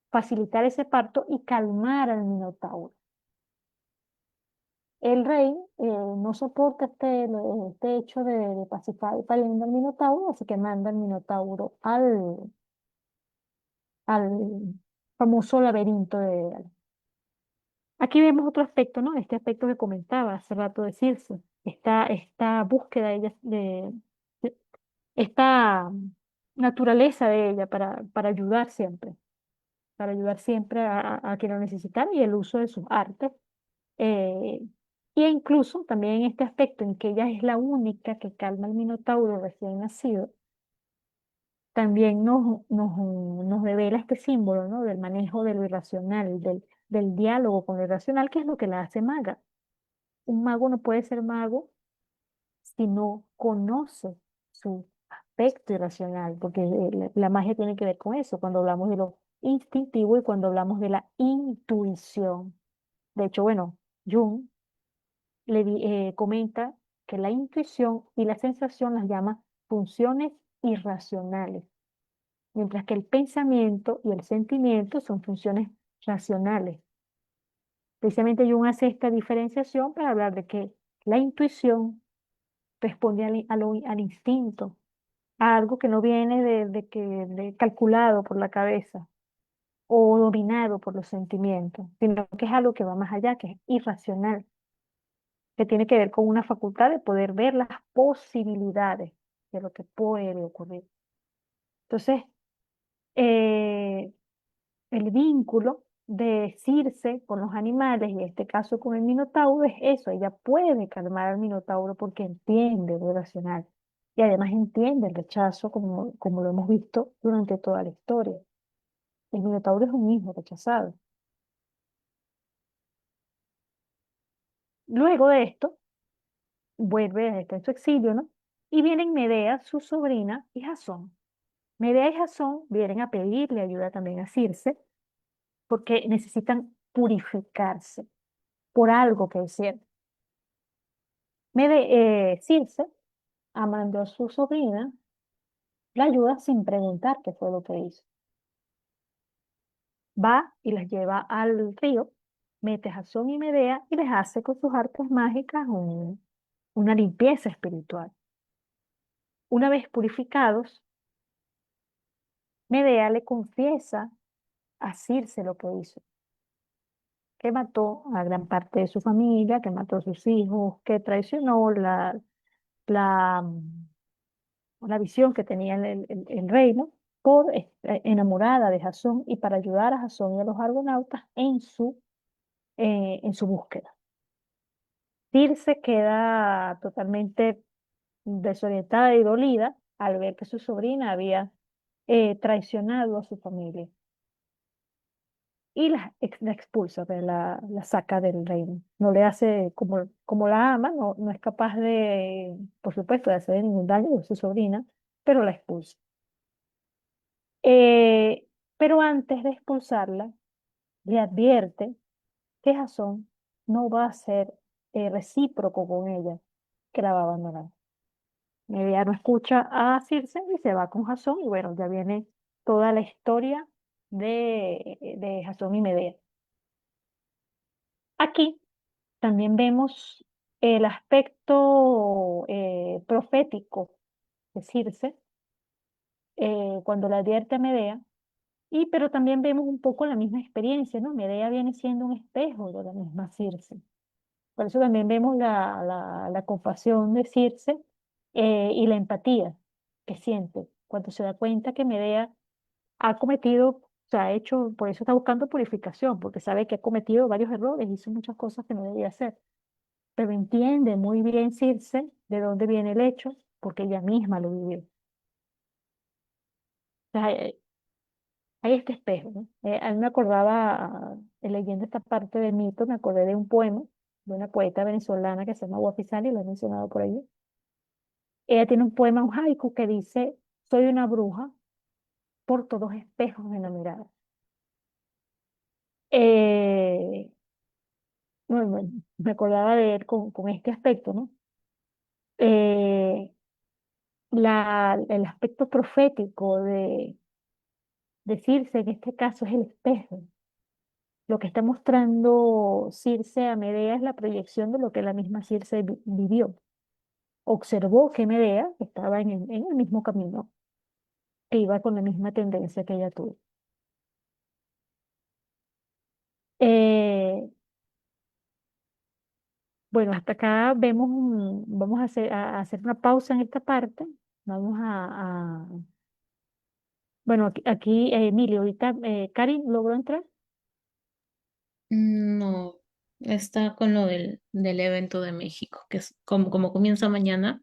facilitar ese parto y calmar al Minotauro. El rey no soporta este hecho de pacifar y pariendo al Minotauro, así que manda al Minotauro al famoso laberinto de... Aquí vemos otro aspecto, ¿no? Este aspecto que comentaba hace rato de Circe, esta búsqueda de ella, de esta naturaleza de ella para ayudar siempre a quien lo necesitara y el uso de sus artes. eh, y incluso también en este aspecto en que ella es la única que calma al Minotauro recién nacido, también nos revela este símbolo, ¿no? Del manejo de lo irracional, del diálogo con lo irracional, que es lo que la hace maga. Un mago no puede ser mago si no conoce su aspecto irracional, porque la magia tiene que ver con eso, cuando hablamos de lo instintivo y cuando hablamos de la intuición. De hecho, bueno, Jung comenta que la intuición y la sensación las llama funciones irracionales, mientras que el pensamiento y el sentimiento son funciones racionales. Precisamente Jung hace esta diferenciación para hablar de que la intuición responde al instinto, a algo que no viene de calculado por la cabeza o dominado por los sentimientos, sino que es algo que va más allá, que es irracional, que tiene que ver con una facultad de poder ver las posibilidades de lo que puede ocurrir. Entonces, eh, el vínculo de Circe con los animales, y en este caso con el Minotauro, es eso. Ella puede calmar al Minotauro porque entiende lo racional y además entiende el rechazo como lo hemos visto durante toda la historia. El Minotauro es un hijo rechazado. Luego de esto, vuelve a estar en su exilio, ¿no? Y vienen Medea, su sobrina, y Jasón. Medea y Jasón vienen a pedirle ayuda también a Circe porque necesitan purificarse por algo que hicieron. Circe, amando a su sobrina, la ayuda sin preguntar qué fue lo que hizo. Va y las lleva al río, mete a Jasón y Medea y les hace con sus artes mágicas una limpieza espiritual. Una vez purificados, Medea le confiesa a Circe lo que hizo, que mató a gran parte de su familia, que mató a sus hijos, que traicionó la, la visión que tenía el reino por enamorada de Jasón y para ayudar a Jasón y a los argonautas en su búsqueda. Circe queda totalmente desorientada y dolida al ver que su sobrina había traicionado a su familia y la expulsa, pues, la saca del reino. No le hace como la ama, no es capaz de, por supuesto, de hacer ningún daño a su sobrina, pero la expulsa. Eh, pero antes de expulsarla, le advierte que Jasón no va a ser recíproco con ella, que la va a abandonar. Ella no escucha a Circe y se va con Jasón, y bueno, ya viene toda la historia de Jasón y Medea. Aquí también vemos el aspecto profético de Circe cuando le advierte a Medea. Pero también vemos un poco la misma experiencia, ¿no? Medea viene siendo un espejo de la misma Circe. Por eso también vemos la compasión de Circe y la empatía que siente cuando se da cuenta que Medea ha cometido, o sea, ha hecho, por eso está buscando purificación, porque sabe que ha cometido varios errores, hizo muchas cosas que no debía hacer. Pero entiende muy bien Circe de dónde viene el hecho, porque ella misma lo vivió. O sea, hay este espejo, ¿no? A mí me acordaba, leyendo esta parte del mito, me acordé de un poema de una poeta venezolana que se llama Guapizani, lo he mencionado por ahí. Ella tiene un poema, un haiku, que dice: soy una bruja por todos espejos en la mirada. Eh, bueno, me acordaba de él con este aspecto, ¿no? Eh, el aspecto profético de decirse, en este caso, es el espejo. Lo que está mostrando Circe a Medea es la proyección de lo que la misma Circe vivió. Observó que Medea estaba en el mismo camino, que iba con la misma tendencia que ella tuvo. Eh, bueno, hasta acá vemos, vamos a hacer una pausa en esta parte. Vamos bueno, aquí Emilio, ahorita Karin logró entrar. No, está con lo del evento de México, que es como comienza mañana,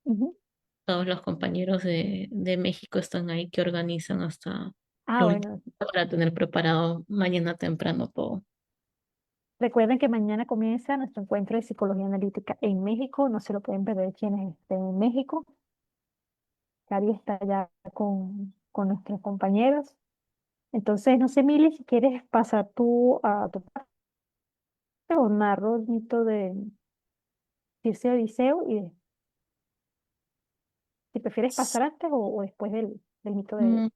Ujú. todos los compañeros de México están ahí que organizan hasta Ah, lo último bueno, para tener preparado mañana temprano todo. recuerden que mañana comienza nuestro encuentro de psicología analítica en México. No se lo pueden perder quienes estén en México. Cari está allá con nuestros compañeros. Entonces, no sé, Mili, si quieres pasar tú a tu parte o narro el mito de Circe y Odiseo y si prefieres pasar antes o después del mito Mm,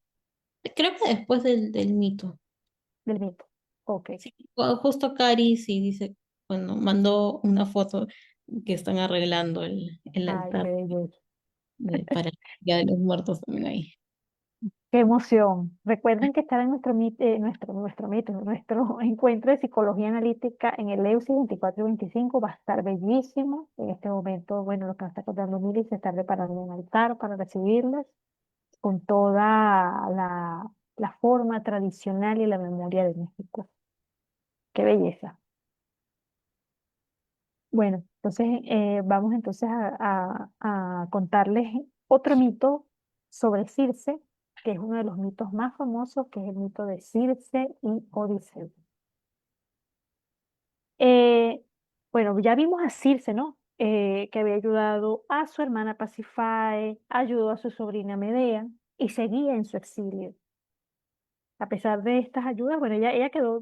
creo que después del mito. del mito. Ok. Sí, justo Cari sí dice, bueno, mandó una foto que están arreglando el Ay, qué altar belleza. para el Día de los Muertos también ahí. Qué emoción. Recuerden que estar en nuestro encuentro de psicología analítica en el EUSI 24 y 25 va a estar bellísimo. En este momento, bueno, lo que nos está contando Mili se está preparando un altar para recibirlas con toda la forma tradicional y la memoria de México. Qué belleza. Bueno, entonces vamos entonces a contarles otro mito sobre Circe, que es uno de los mitos más famosos, que es el mito de Circe y Odiseo. Eh, bueno, ya vimos a Circe, ¿no? Que había ayudado a su hermana Pasifae, ayudó a su sobrina Medea y seguía en su exilio. A pesar de estas ayudas, bueno, ella quedó,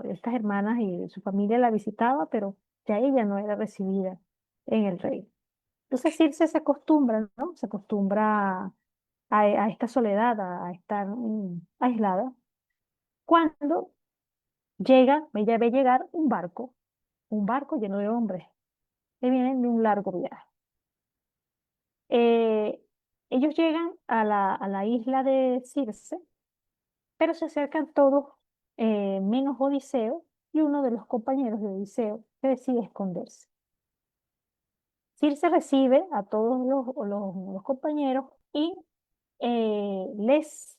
estas hermanas y su familia la visitaba, pero ya ella no era recibida en el reino. Entonces Circe se acostumbra, ¿no? Se acostumbra a esta soledad, a estar aislada. Cuando ella ve llegar un barco lleno de hombres que vienen de un largo viaje. Eh, Ellos llegan a la isla de Circe, pero se acercan todos menos Odiseo y uno de los compañeros de Odiseo que decide esconderse. Circe recibe a todos los compañeros y les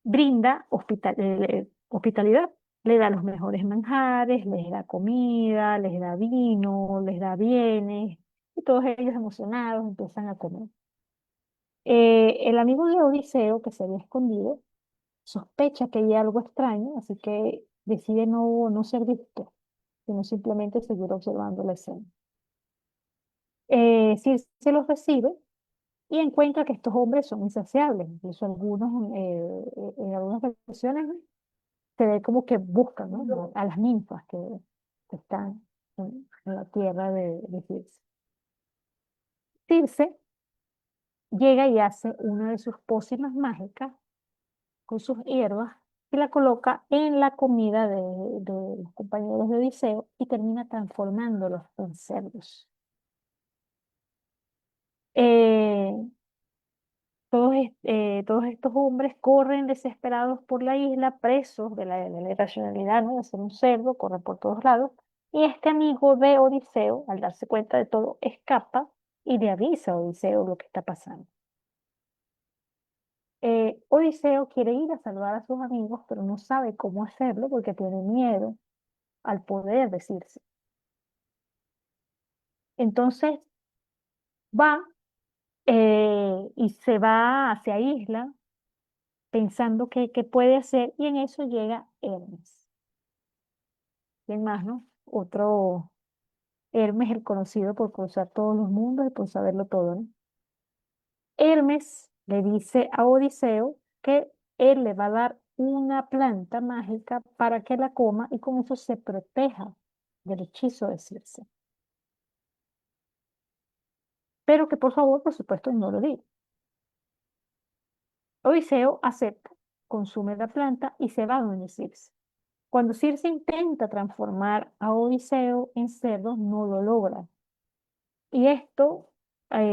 brinda hospitalidad. Le da los mejores manjares, les da comida, les da vino, les da bienes, y todos ellos emocionados empiezan a comer. El amigo de Odiseo, que se había escondido, sospecha que hay algo extraño, así que decide no ser visto, sino simplemente seguir observando la escena. Circe los recibe y encuentra que estos hombres son insaciables, incluso algunos, en algunas versiones se ve como que buscan, ¿no? A las ninfas que están en la tierra de Circe. Circe llega y hace una de sus pócimas mágicas con sus hierbas y la coloca en la comida de los compañeros de Odiseo y termina transformándolos en cerdos. Eh, todos estos hombres corren desesperados por la isla, presos de la irracionalidad, ¿no? De ser un cerdo, corren por todos lados. Y este amigo de Odiseo, al darse cuenta de todo, escapa y le avisa a Odiseo lo que está pasando. Odiseo quiere ir a salvar a sus amigos, pero no sabe cómo hacerlo porque tiene miedo al poder decirse. Entonces va y se va, se aísla pensando qué puede hacer y en eso llega Hermes. ¿Quién más, no? Otro Hermes, el conocido por cruzar todos los mundos y por saberlo todo, ¿no? Hermes le dice a Odiseo que él le va a dar una planta mágica para que la coma y con eso se proteja del hechizo de Circe. Pero que por favor, por supuesto, no lo diga. Odiseo acepta, consume la planta y se va a donde Circe. Cuando Circe intenta transformar a Odiseo en cerdo, no lo logra. Y esto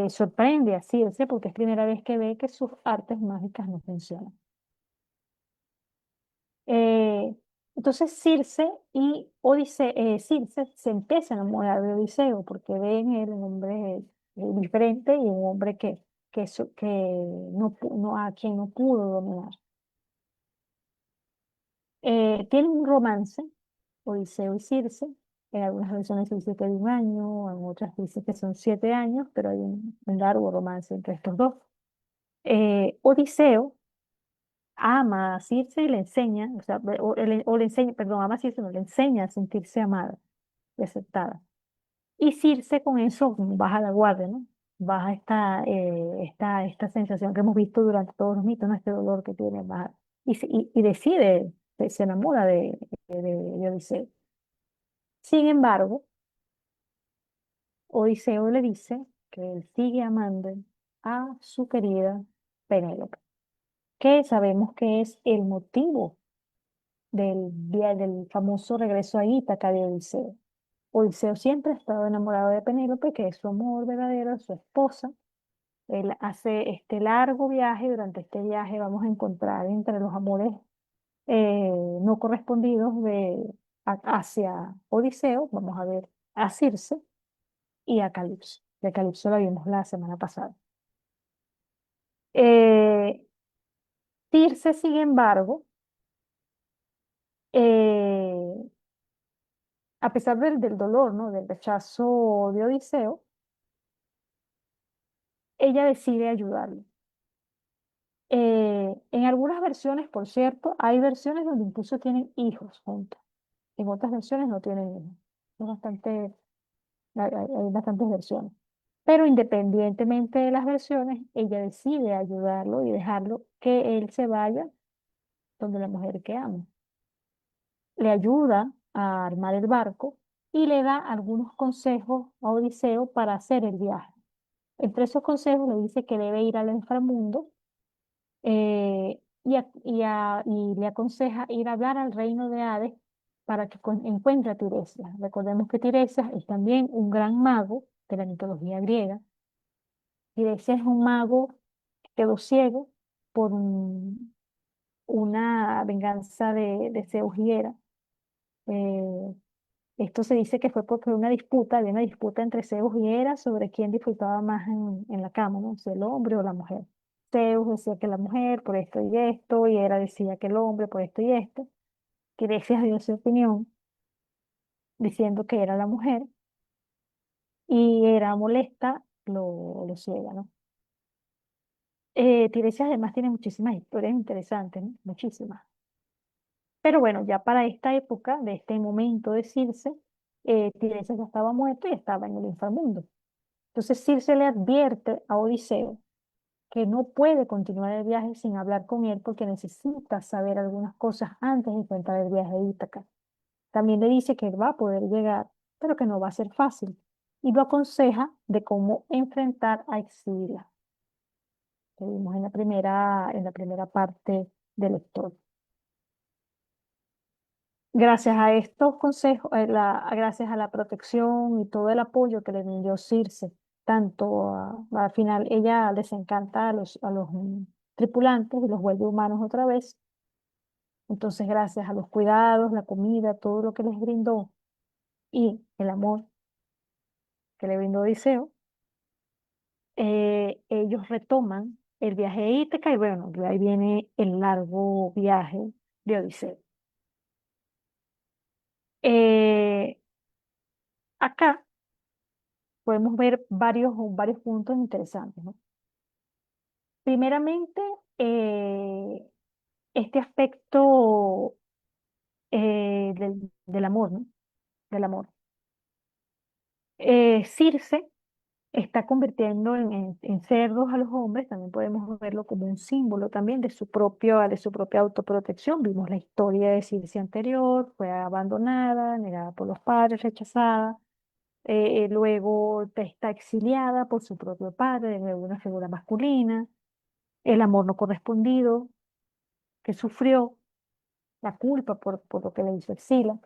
sorprende a Circe porque es primera vez que ve que sus artes mágicas no funcionan. Eh, entonces Circe se empieza a enamorar de Odiseo porque ve en él un hombre diferente y un hombre que a quien no pudo dominar. Tienen un romance, Odiseo y Circe. En algunas versiones se dice que de un año, en otras dice que son 7 años, pero hay un largo romance entre estos dos. Odiseo ama a Circe y le enseña, o sea, o le enseña, perdón, ama a Circe, no le enseña a sentirse amada y aceptada. Y Circe con eso baja la guardia, ¿no? Baja esta sensación que hemos visto durante todos los mitos, ¿no? Este dolor que tiene, baja. Y decide, se enamora de Odiseo. Sin embargo, Odiseo le dice que él sigue amando a su querida Penélope, que sabemos que es el motivo del famoso regreso a Ítaca de Odiseo. Odiseo siempre ha estado enamorado de Penélope, que es su amor verdadero, su esposa. Él hace este largo viaje. Durante este viaje vamos a encontrar entre los amores no correspondidos hacia Odiseo, vamos a ver a Circe y a Calipso. De Calipso la vimos la semana pasada. Eh, Circe, sin embargo, eh, a pesar del dolor, ¿no? Del rechazo de Odiseo, ella decide ayudarlo. En algunas versiones, por cierto, hay versiones donde incluso tienen hijos juntos. En otras versiones no tienen hijos. Es bastante, hay bastantes versiones. Pero independientemente de las versiones, ella decide ayudarlo y dejarlo que él se vaya donde la mujer que ama. Le ayuda a armar el barco y le da algunos consejos a Odiseo para hacer el viaje. Entre esos consejos le dice que debe ir al inframundo y le aconseja ir a hablar al reino de Hades para que encuentre a Tiresias. Recordemos que Tiresias es también un gran mago de la mitología griega. Tiresias es un mago que quedó ciego por una venganza de Zeus y Hera. Eh, Esto se dice que fue porque había una disputa entre Zeus y Hera sobre quién disfrutaba más en la cama, ¿no? Si el hombre o la mujer. Zeus decía que la mujer por esto, y Hera decía que el hombre por esto y esto. Tiresias dio su opinión diciendo que era la mujer y Hera molesta, lo ciega, ¿no? Tiresias además tiene muchísimas historias interesantes, ¿no? Muchísimas. Pero bueno, ya para esta época, de este momento de Circe, Tiresias ya estaba muerto y estaba en el inframundo. Entonces Circe le advierte a Odiseo que no puede continuar el viaje sin hablar con él porque necesita saber algunas cosas antes de enfrentar el viaje de Ítaca. También le dice que él va a poder llegar, pero que no va a ser fácil. Y lo aconseja de cómo enfrentar a Exila, que vimos en la primera parte del lector. Gracias a estos consejos, gracias a la protección y todo el apoyo que le dio Circe, al final ella desencanta a los tripulantes y los vuelve humanos otra vez. Entonces, gracias a los cuidados, la comida, todo lo que les brindó y el amor que le brindó Odiseo, ellos retoman el viaje de Ítaca y bueno, de ahí viene el largo viaje de Odiseo. Eh, Acá podemos ver varios puntos interesantes, ¿no? Primeramente, eh, este aspecto del amor, ¿no? Del amor. Circe está convirtiendo en cerdos a los hombres, también podemos verlo como un símbolo también de su propia autoprotección. Vimos la historia de Circe anterior, fue abandonada, negada por los padres, rechazada. Luego está exiliada por su propio padre, de nuevo una figura masculina, el amor no correspondido que sufrió. la culpa por lo que le hizo Exila.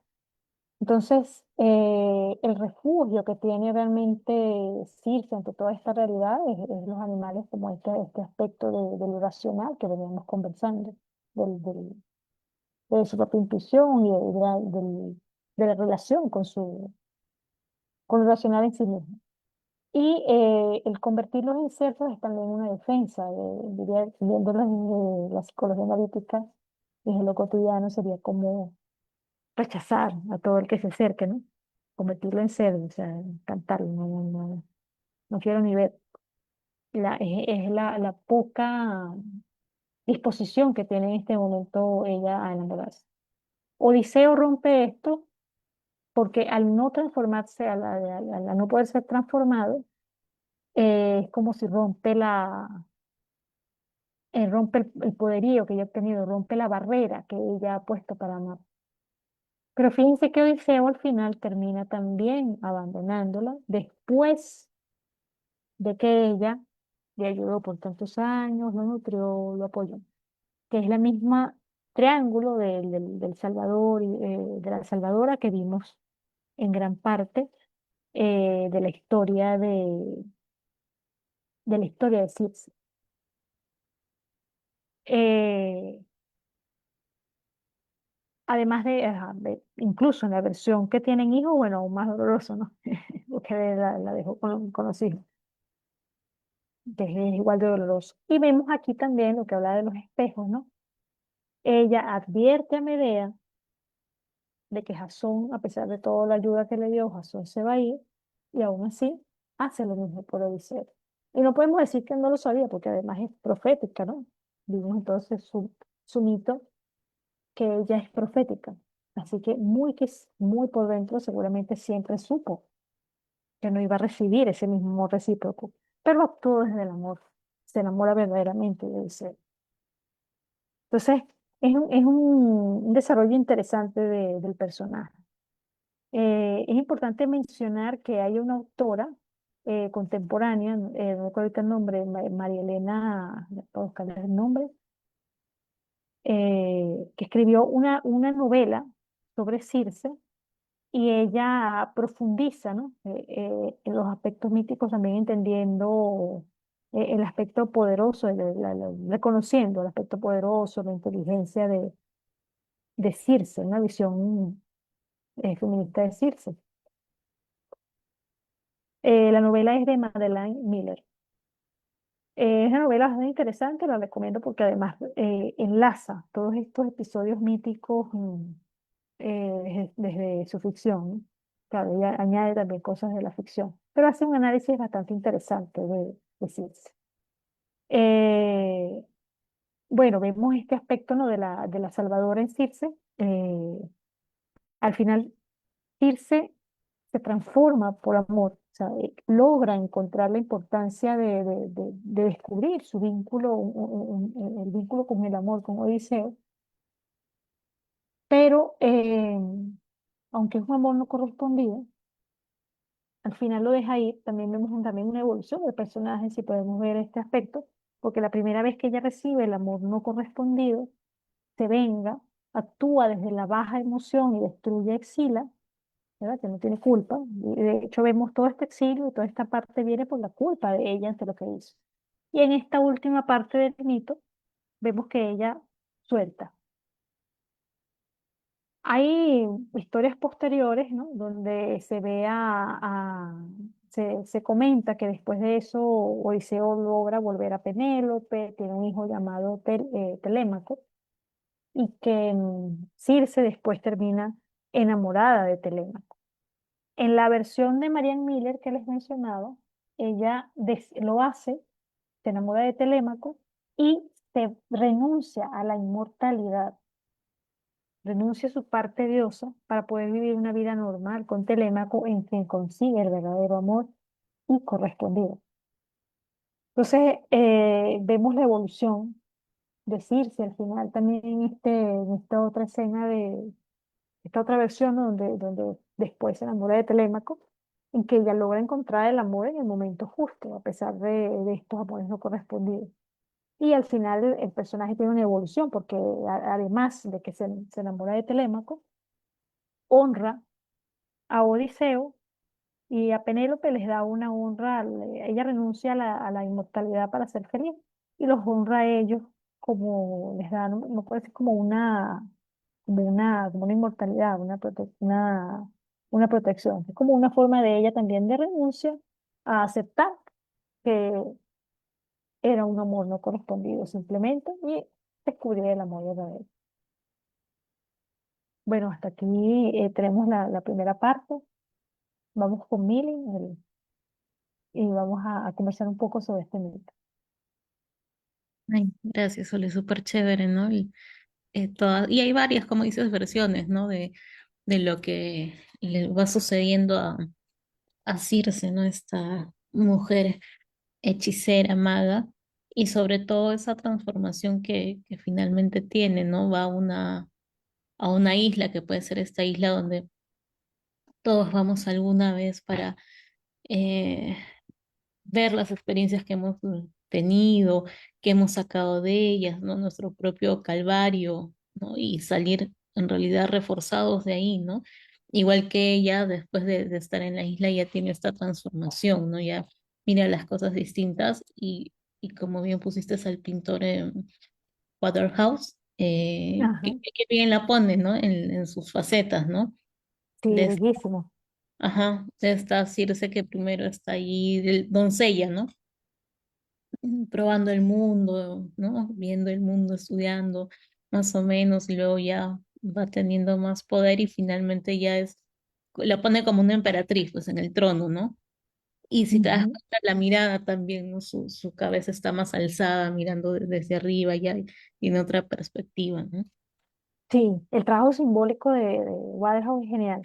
Entonces, el refugio que tiene realmente Circe ante toda esta realidad es los animales como este aspecto de lo racional que veníamos conversando, de su propia intuición y de la relación con lo racional en sí mismo. Y el convertirlos en cerdos es también una defensa, diría, viéndolo desde la psicología analítica, desde lo cotidiano, sería como rechazar a todo el que se acerque, ¿no? Convertirlo en cerdo, o sea, cantarlo, no quiero ni ver. Es la poca disposición que tiene en este momento ella a enamorarse. Odiseo rompe esto porque al no transformarse, al no poder ser transformado, es como si rompe el poderío que ella ha obtenido, rompe la barrera que ella ha puesto para amar. Pero fíjense que Odiseo al final termina también abandonándola después de que ella le ayudó por tantos años, lo nutrió, lo apoyó, que es la misma triángulo del Salvador y de la Salvadora que vimos en gran parte de la historia de Circe. Eh, Además ajá, incluso en la versión que tienen hijos, bueno, aún más doloroso, ¿no? Porque la dejó con los hijos, que es igual de doloroso. Y vemos aquí también lo que habla de los espejos, ¿no? Ella advierte a Medea de que Jasón, a pesar de toda la ayuda que le dio, Jasón se va a ir, y aún así hace lo mismo por Odiseo. Y no podemos decir que no lo sabía, porque además es profética, ¿no? Vimos entonces su mito, que ella es profética. Así que muy por dentro seguramente siempre supo que no iba a recibir ese mismo amor recíproco, pero actuó desde el amor, se enamora verdaderamente de Odiseo. Entonces, un desarrollo interesante del personaje. Es importante mencionar que hay una autora contemporánea, no recuerdo ahorita el nombre, María Elena, para buscar el nombre, que escribió una novela sobre Circe y ella profundiza, ¿no? En los aspectos míticos, también entendiendo el aspecto poderoso, reconociendo el aspecto poderoso, la inteligencia de Circe, una visión feminista de Circe. La novela es de Madeleine Miller. Es una novela bastante interesante, la recomiendo porque además enlaza todos estos episodios míticos desde su ficción, ¿no? Claro, ella añade también cosas de la ficción, pero hace un análisis bastante interesante de Circe. Eh, bueno, vemos este aspecto, ¿no? de la salvadora en Circe. Al final, Circe se transforma por amor, o sea, logra encontrar la importancia de descubrir su vínculo, el vínculo con el amor, con Odiseo, pero aunque es un amor no correspondido, al final lo deja ir. También vemos también una evolución del personaje, si podemos ver este aspecto, porque la primera vez que ella recibe el amor no correspondido, se venga, actúa desde la baja emoción y destruye a Exila, ¿verdad? Que no tiene culpa. Y de hecho, vemos todo este exilio y toda esta parte viene por la culpa de ella ante lo que hizo. Y en esta última parte del mito, vemos que ella suelta. Hay historias posteriores, ¿no? Donde se ve se comenta que después de eso Odiseo logra volver a Penélope, tiene un hijo llamado Telémaco, y que Circe después termina enamorada de Telémaco. En la versión de Marianne Miller que les mencionaba, ella lo hace, se enamora de Telémaco y se renuncia a la inmortalidad, renuncia a su parte diosa para poder vivir una vida normal con Telémaco en quien consigue el verdadero amor y correspondido. Entonces, vemos la evolución de Circe al final también en esta otra escena esta otra versión, ¿no? donde después se enamora de Telémaco, en que ella logra encontrar el amor en el momento justo, a pesar de estos amores no correspondidos. Y al final el personaje tiene una evolución porque además de que se enamora de Telémaco, honra a Odiseo y a Penélope les da una honra, ella renuncia a la inmortalidad para ser feliz y los honra a ellos como les da, no puede ser como una inmortalidad, una protección. Es como una forma de ella también de renuncia a aceptar que era un amor no correspondido simplemente y descubrir el amor verdadero. Bueno, hasta aquí tenemos la primera parte. Vamos con Milly y vamos a conversar un poco sobre este mito. Ay, gracias, Ole, súper chévere, ¿no? Y hay varias, como dices, versiones, ¿no? De lo que le va sucediendo a Circe, ¿no? Esta mujer hechicera, maga, y sobre todo esa transformación que finalmente tiene, ¿no? Va a una isla que puede ser esta isla donde todos vamos alguna vez para eh, ver las experiencias que hemos tenido, que hemos sacado de ellas, ¿no? Nuestro propio calvario, ¿no? Y salir en realidad reforzados de ahí, ¿no? Igual que ella, después de estar en la isla, ya tiene esta transformación, ¿no? Ya mira las cosas distintas y como bien pusiste al pintor Waterhouse, Ajá, que bien la pone, ¿no? En sus facetas, ¿no? sí, De, bellísimo. ajá, de esta Circe que primero está ahí, doncella, ¿no? Probando el mundo, ¿no? Viendo el mundo, estudiando más o menos, y luego ya va teniendo más poder y finalmente ya la pone como una emperatriz, pues en el trono, ¿no? Y si te das Ujú. cuenta, la mirada también, ¿no? Su cabeza está más alzada, mirando desde arriba ya y tiene otra perspectiva, ¿no? Sí, el trabajo simbólico de Waterhouse es genial.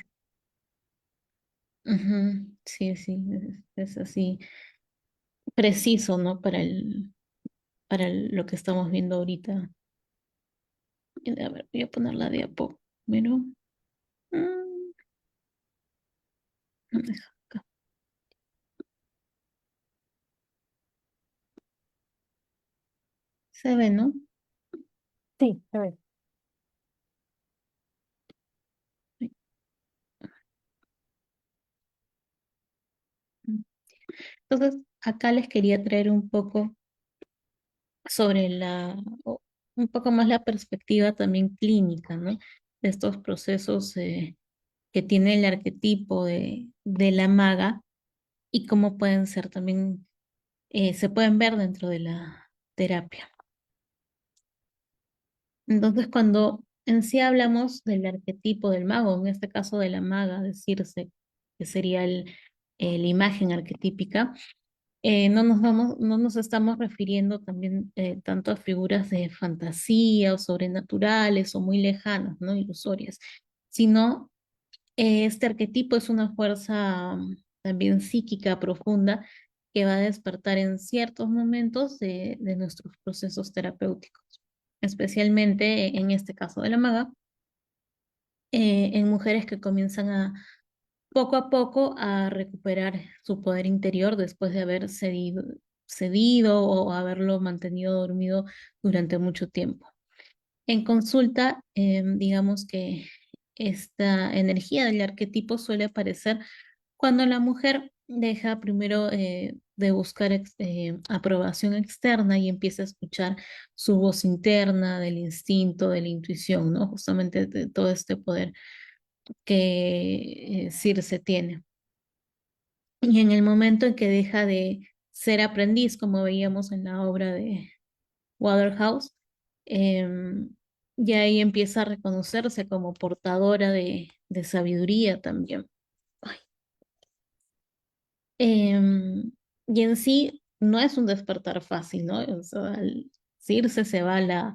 Ujú, sí, sí, es así, preciso, ¿no? Lo que estamos viendo ahorita. A ver, voy a ponerla de a poco. Pero, mm, deja acá. Se ve, ¿no? Sí, a ver, Entonces, acá les quería traer un poco sobre un poco más la perspectiva también clínica, ¿no? De estos procesos que tiene el arquetipo de la maga y cómo pueden ser también, se pueden ver dentro de la terapia. Entonces, cuando en sí hablamos del arquetipo del mago, en este caso de la maga, de Circe, que sería la imagen arquetípica, no nos estamos refiriendo también tanto a figuras de fantasía o sobrenaturales o muy lejanas, ¿no? Ilusorias, sino este arquetipo es una fuerza también psíquica profunda que va a despertar en ciertos momentos de nuestros procesos terapéuticos, especialmente en este caso de la maga, en mujeres que comienzan poco a poco a recuperar su poder interior después de haber cedido o haberlo mantenido dormido durante mucho tiempo. En consulta, digamos que esta energía del arquetipo suele aparecer cuando la mujer deja primero de buscar aprobación externa y empieza a escuchar su voz interna del instinto, de la intuición, ¿no? Justamente de todo este poder que Circe tiene. Y en el momento en que deja de ser aprendiz, como veíamos en la obra de Waterhouse, em, ya ahí empieza a reconocerse como portadora de sabiduría también. Ay. Em, y en sí no es un despertar fácil, ¿no? O sea, Circe se va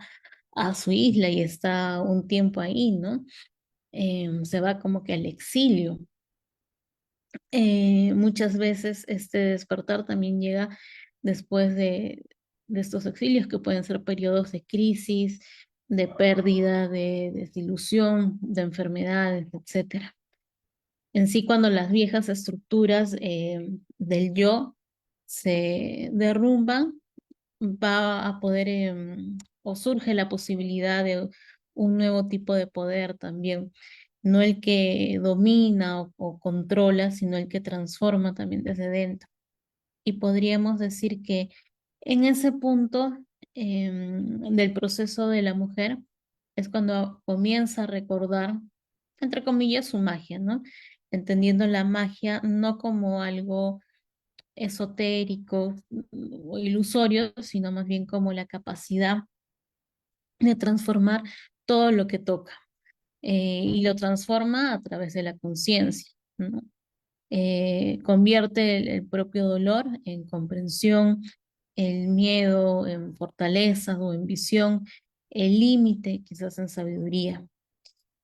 a su isla y está un tiempo ahí, ¿no? Se va como que al exilio. Muchas veces este despertar también llega después de estos exilios que pueden ser periodos de crisis, de pérdida, de desilusión, de enfermedades, etcétera. En sí, cuando las viejas estructuras del yo se derrumban, va a poder, o surge la posibilidad de un nuevo tipo de poder también, no el que domina o controla, sino el que transforma también desde dentro. Y podríamos decir que en ese punto del proceso de la mujer es cuando comienza a recordar, entre comillas, su magia, ¿no? Entendiendo la magia no como algo esotérico o ilusorio, sino más bien como la capacidad de transformar todo lo que toca, y lo transforma a través de la conciencia, ¿no? Convierte el propio dolor en comprensión, el miedo en fortaleza o en visión, el límite quizás en sabiduría.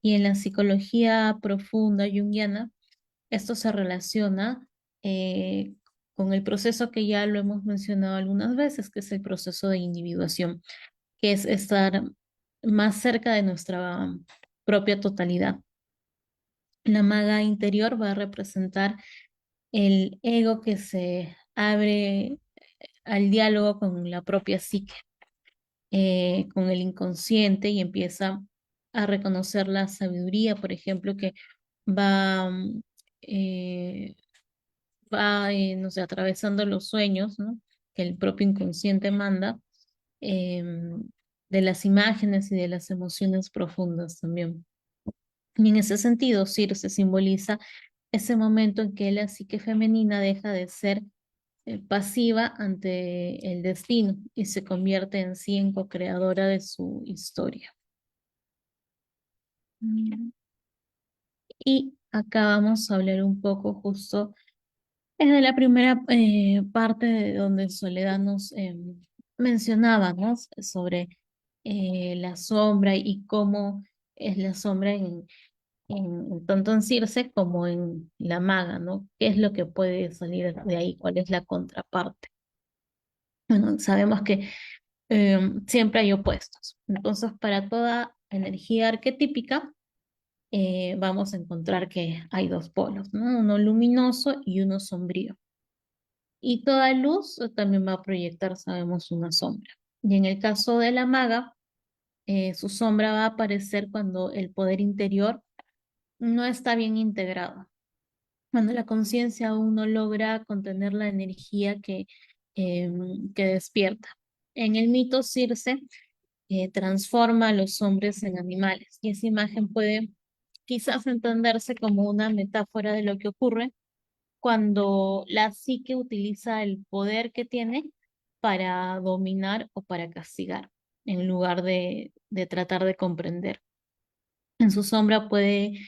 Y en la psicología profunda junguiana, esto se relaciona eh, con el proceso que ya lo hemos mencionado algunas veces, que es el proceso de individuación, que es estar más cerca de nuestra propia totalidad. La maga interior va a representar el ego que se abre al diálogo con la propia psique, con el inconsciente y empieza a reconocer la sabiduría, por ejemplo, que va, eh, no sé, atravesando los sueños, ¿no? Que el propio inconsciente manda, de las imágenes y de las emociones profundas también. Y en ese sentido, Circe simboliza ese momento en que la psique femenina deja de ser pasiva ante el destino y se convierte en sí en co-creadora de su historia. Mm. Y acá vamos a hablar un poco justo de la primera parte de donde Soledad nos mencionaba, ¿no? Sobre la sombra y cómo es la sombra tanto en Circe como en la maga, ¿no? ¿Qué es lo que puede salir de ahí? ¿Cuál es la contraparte? Bueno, sabemos que siempre hay opuestos. Entonces, para toda energía arquetípica, vamos a encontrar que hay dos polos, ¿no? Uno luminoso y uno sombrío. Y toda luz también va a proyectar, sabemos, una sombra. Y en el caso de la maga, su sombra va a aparecer cuando el poder interior no está bien integrado, cuando la conciencia aún no logra contener la energía que despierta. En el mito Circe transforma a los hombres en animales y esa imagen puede quizás entenderse como una metáfora de lo que ocurre cuando la psique utiliza el poder que tiene para dominar o para castigar, en lugar de tratar de comprender. En su sombra puede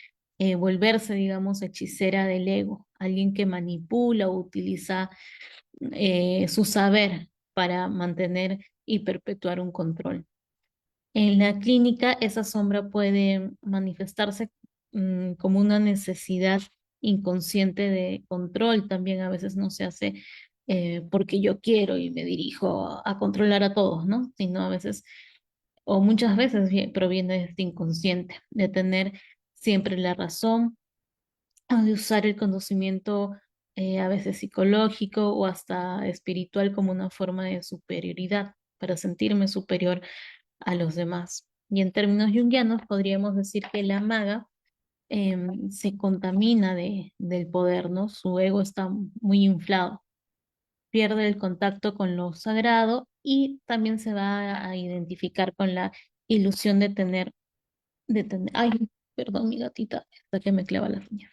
volverse, digamos, hechicera del ego, alguien que manipula o utiliza su saber para mantener y perpetuar un control. En la clínica, esa sombra puede manifestarse como una necesidad inconsciente de control. También a veces no se hace porque yo quiero y me dirijo a controlar a todos, ¿no? Sino a veces, o muchas veces proviene de este inconsciente, de tener siempre la razón, o de usar el conocimiento a veces psicológico o hasta espiritual como una forma de superioridad, para sentirme superior a los demás. Y en términos junguianos, podríamos decir que la maga se contamina del poder, ¿no? Su ego está muy inflado, pierde el contacto con lo sagrado y también se va a identificar con la ilusión ay, perdón, mi gatita, hasta que me clava las uñas,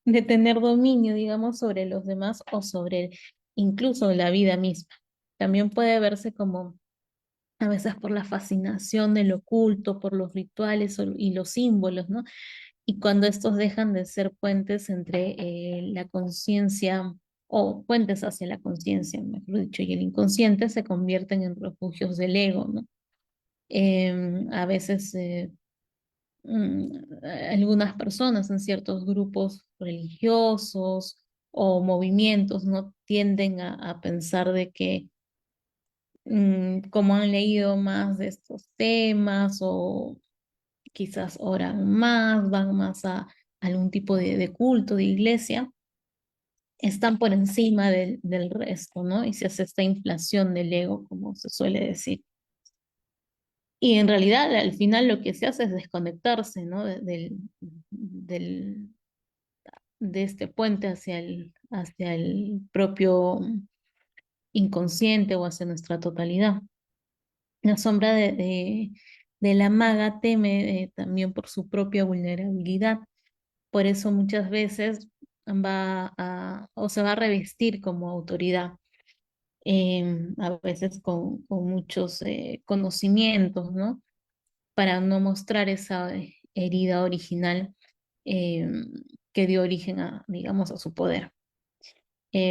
de tener dominio, digamos, sobre los demás o sobre incluso la vida misma. También puede verse como a veces por la fascinación del oculto, por los rituales y los símbolos, ¿no? Y cuando estos dejan de ser puentes entre la conciencia o puentes hacia la conciencia, mejor dicho, y el inconsciente, se convierten en refugios del ego, ¿no? A veces algunas personas en ciertos grupos religiosos o movimientos no tienden a pensar de que como han leído más de estos temas o quizás oran más, van más a algún tipo de culto, de iglesia, están por encima del resto, ¿no? Y se hace esta inflación del ego, como se suele decir. Y en realidad, al final lo que se hace es desconectarse, ¿no? Del, de este puente hacia el propio inconsciente o hacia nuestra totalidad. La sombra de la maga teme también por su propia vulnerabilidad. Por eso muchas veces o se va a revestir como autoridad, a veces con muchos conocimientos, ¿no? Para no mostrar esa herida original que dio origen a, digamos, a su poder.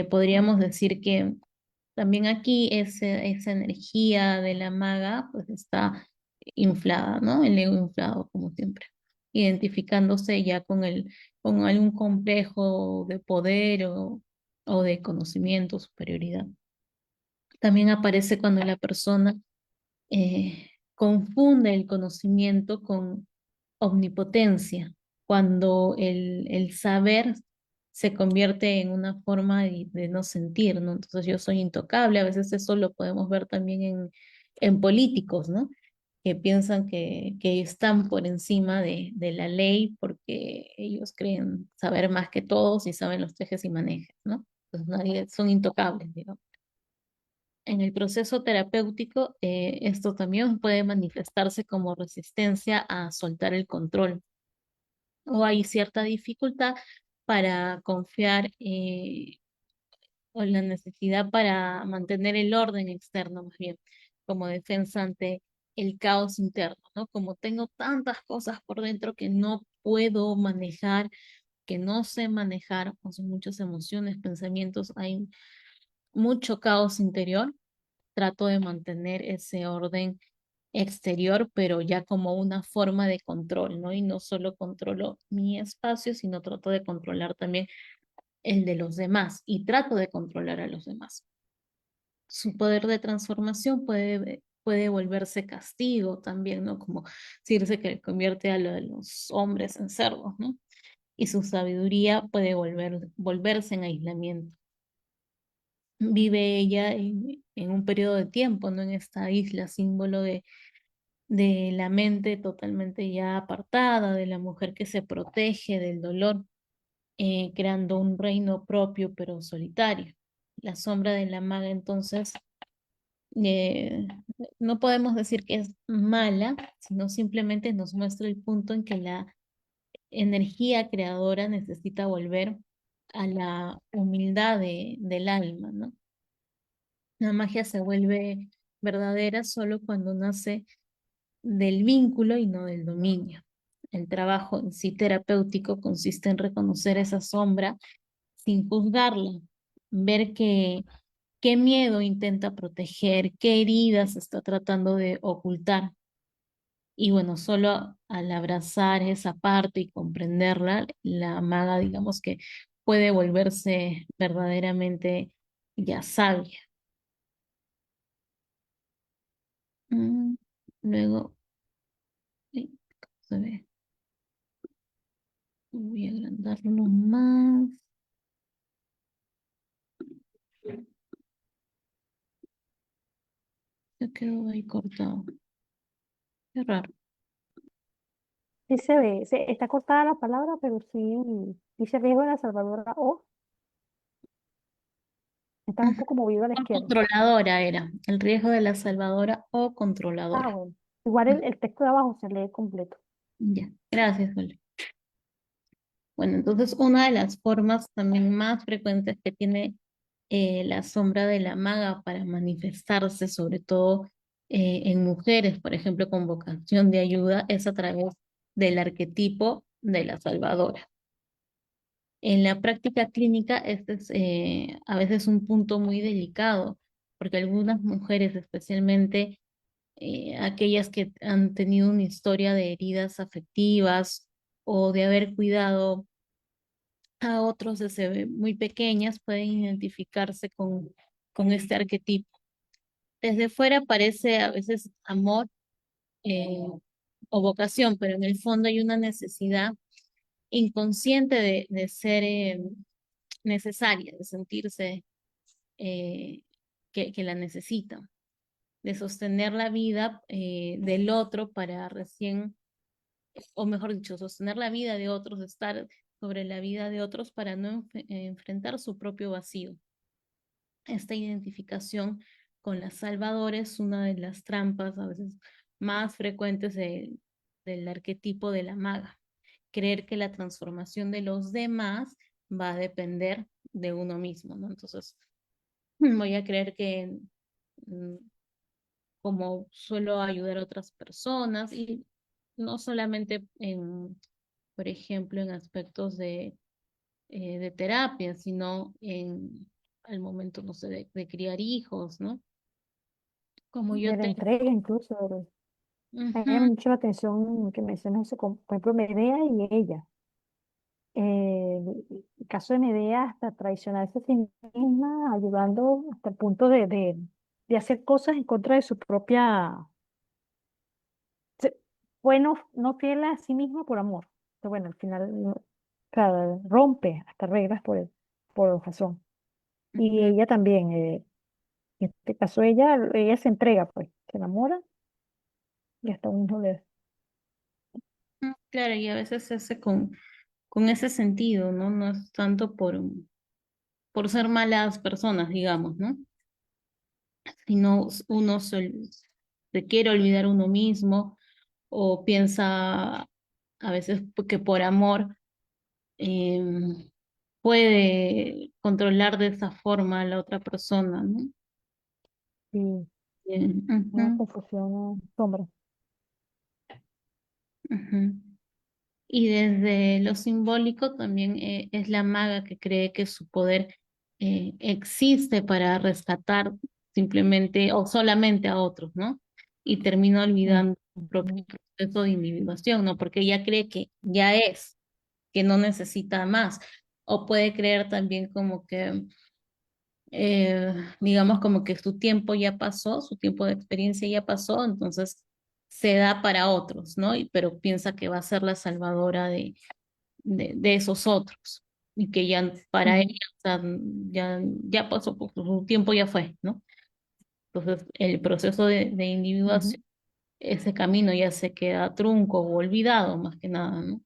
Podríamos decir que también aquí esa energía de la maga pues está inflada, ¿no? El ego inflado, como siempre, identificándose ya con algún complejo de poder o de conocimiento, superioridad. También aparece cuando la persona confunde el conocimiento con omnipotencia, cuando el saber se convierte en una forma de no sentir, ¿no? Entonces yo soy intocable, a veces eso lo podemos ver también en políticos, ¿no? Que piensan que están por encima de la ley porque ellos creen saber más que todos y saben los tejes y manejes, ¿no? Entonces nadie, son intocables, digamos. En el proceso terapéutico, esto también puede manifestarse como resistencia a soltar el control o hay cierta dificultad para confiar o la necesidad para mantener el orden externo, más bien, como defensa ante el caos interno, ¿no? Como tengo tantas cosas por dentro que no puedo manejar, que no sé manejar, o son muchas emociones, pensamientos, hay mucho caos interior, trato de mantener ese orden exterior, pero ya como una forma de control, ¿no? Y no solo controlo mi espacio, sino trato de controlar también el de los demás y trato de controlar a los demás. Su poder de transformación puede volverse castigo también, ¿no? Como decirse que convierte a los hombres en cerdos, ¿no? Y su sabiduría puede volverse en aislamiento. Vive ella en un periodo de tiempo, ¿no? En esta isla, símbolo de la mente totalmente ya apartada, de la mujer que se protege del dolor, creando un reino propio pero solitario. La sombra de la maga entonces eh, no podemos decir que es mala, sino simplemente nos muestra el punto en que la energía creadora necesita volver a la humildad del alma, ¿no? La magia se vuelve verdadera solo cuando nace del vínculo y no del dominio. El trabajo en sí terapéutico consiste en reconocer esa sombra sin juzgarla, ver qué miedo intenta proteger, qué heridas está tratando de ocultar. Y bueno, solo al abrazar esa parte y comprenderla, la maga, digamos que puede volverse verdaderamente ya sabia. Mm, Luego, ay, ¿cómo se ve? Voy a agrandarlo más. Se quedó ahí cortado. Qué raro. Sí se ve, está cortada la palabra, pero sí dice riesgo de la salvadora o está un Ujú. poco movido a la O izquierda. controladora era. El riesgo de la salvadora o Ah, controladora. bueno. Igual Mm, el texto de abajo se lee completo. Ya, gracias, Oli. Bueno, entonces una de las formas también más frecuentes que tiene la sombra de la maga para manifestarse, sobre todo en mujeres, por ejemplo, con vocación de ayuda, es a través del arquetipo de la salvadora. En la práctica clínica, este es a veces un punto muy delicado, porque algunas mujeres, especialmente aquellas que han tenido una historia de heridas afectivas o de haber cuidado a otros desde muy pequeñas, pueden identificarse con este arquetipo. Desde fuera parece a veces amor eh, o vocación, pero en el fondo hay una necesidad inconsciente de ser necesaria, de sentirse que la necesita, de sostener la vida del otro para recién, o mejor dicho, sostener la vida de otros, estar sobre la vida de otros para no enfrentar su propio vacío. Esta identificación con la salvadora es una de las trampas a veces más frecuentes del arquetipo de la maga. Creer que la transformación de los demás va a depender de uno mismo, ¿no? Entonces, voy a creer que mm, como suelo ayudar a otras personas y no solamente por ejemplo, en aspectos de terapia, sino en el momento, no sé, de criar hijos, ¿no? Como yo de la tengo, entrega incluso. A mí me llama ujú, mucho la atención que mencionas eso, por ejemplo, Medea y ella. El caso de Medea hasta traicionarse a sí misma, ayudando hasta el punto de hacer cosas en contra de su propia... Fue no fiel a sí misma por amor. Pero bueno, al final, claro, rompe hasta reglas por razón. Y ujú, ella también, en este caso ella se entrega, pues, se enamora y hasta un hijo le... claro, y a veces se hace con ese sentido, ¿no? No es tanto por ser malas personas, digamos, ¿no? Sino uno se quiere olvidar uno mismo o piensa a veces que por amor em, puede controlar de esa forma a la otra persona, ¿no? Sí, una Ujú, confusión sombra. ujú. Y desde lo simbólico también es la maga que cree que su poder existe para rescatar simplemente o solamente a otros, ¿no? Y termina Mm, olvidando su propio mm, proceso de individuación, ¿no? Porque ella cree que ya es, que no necesita más. O puede creer también como que digamos como que su tiempo ya pasó, su tiempo de experiencia ya pasó, entonces se da para otros, ¿no? Pero piensa que va a ser la salvadora de esos otros y que ya para ella ujú, o sea, ya pasó, pues, su tiempo ya fue, ¿no? Entonces el proceso de ujú. individuación, ese camino ya se queda trunco o olvidado más que nada, ¿no?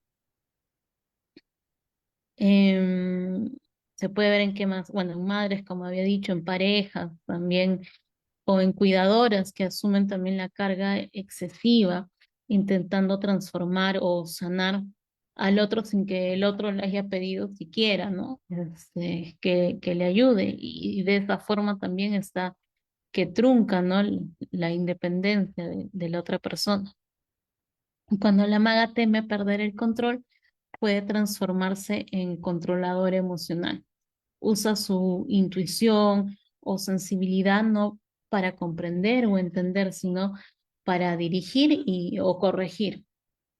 Em, Se puede ver en qué más, bueno, en madres, como había dicho, en parejas también o en cuidadoras que asumen también la carga excesiva, intentando transformar o sanar al otro sin que el otro le haya pedido siquiera, ¿no? Que le ayude. Y de esa forma también está que trunca, ¿no? La independencia de la otra persona. Cuando la maga teme perder el control, puede transformarse en controlador emocional. Usa su intuición o sensibilidad no para comprender o entender, sino para dirigir o corregir.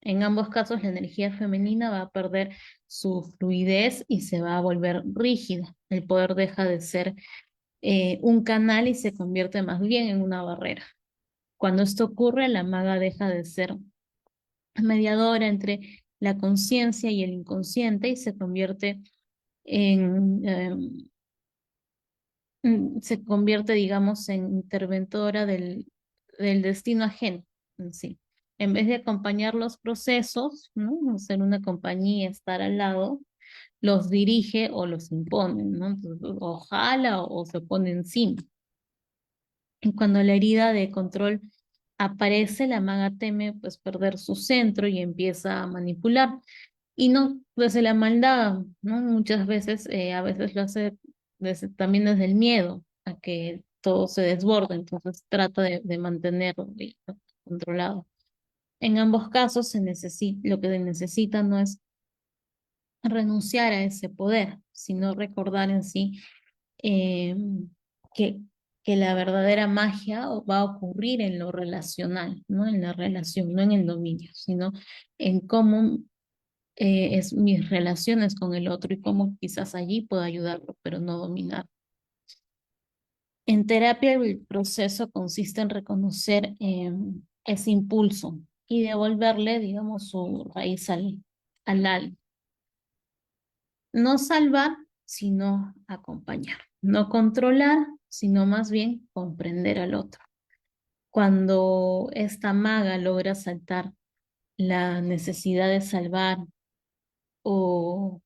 En ambos casos, la energía femenina va a perder su fluidez y se va a volver rígida. El poder deja de ser un canal y se convierte más bien en una barrera. Cuando esto ocurre, la maga deja de ser mediadora entre la conciencia y el inconsciente y se convierte en, se convierte, digamos, en interventora del destino ajeno en sí. En vez de acompañar los procesos, ¿no? Ser una compañía, estar al lado, los dirige o los impone, ¿no? Entonces, o jala o se pone encima. Y cuando la herida de control aparece, la maga teme pues perder su centro y empieza a manipular. Y no desde la maldad, ¿no? Muchas veces, a veces lo hace también desde el miedo a que todo se desborde, entonces trata de mantenerlo controlado. En ambos casos lo que necesita no es renunciar a ese poder, sino recordar en sí eh, que, que la verdadera magia va a ocurrir en lo relacional, no en la relación, no en el dominio, sino en cómo es mis relaciones con el otro y cómo quizás allí puedo ayudarlo, pero no dominar. En terapia el proceso consiste en reconocer ese impulso y devolverle, digamos, su raíz al alma. No salvar, sino acompañar. No controlar, sino más bien comprender al otro. Cuando esta maga logra saltar la necesidad de salvar o,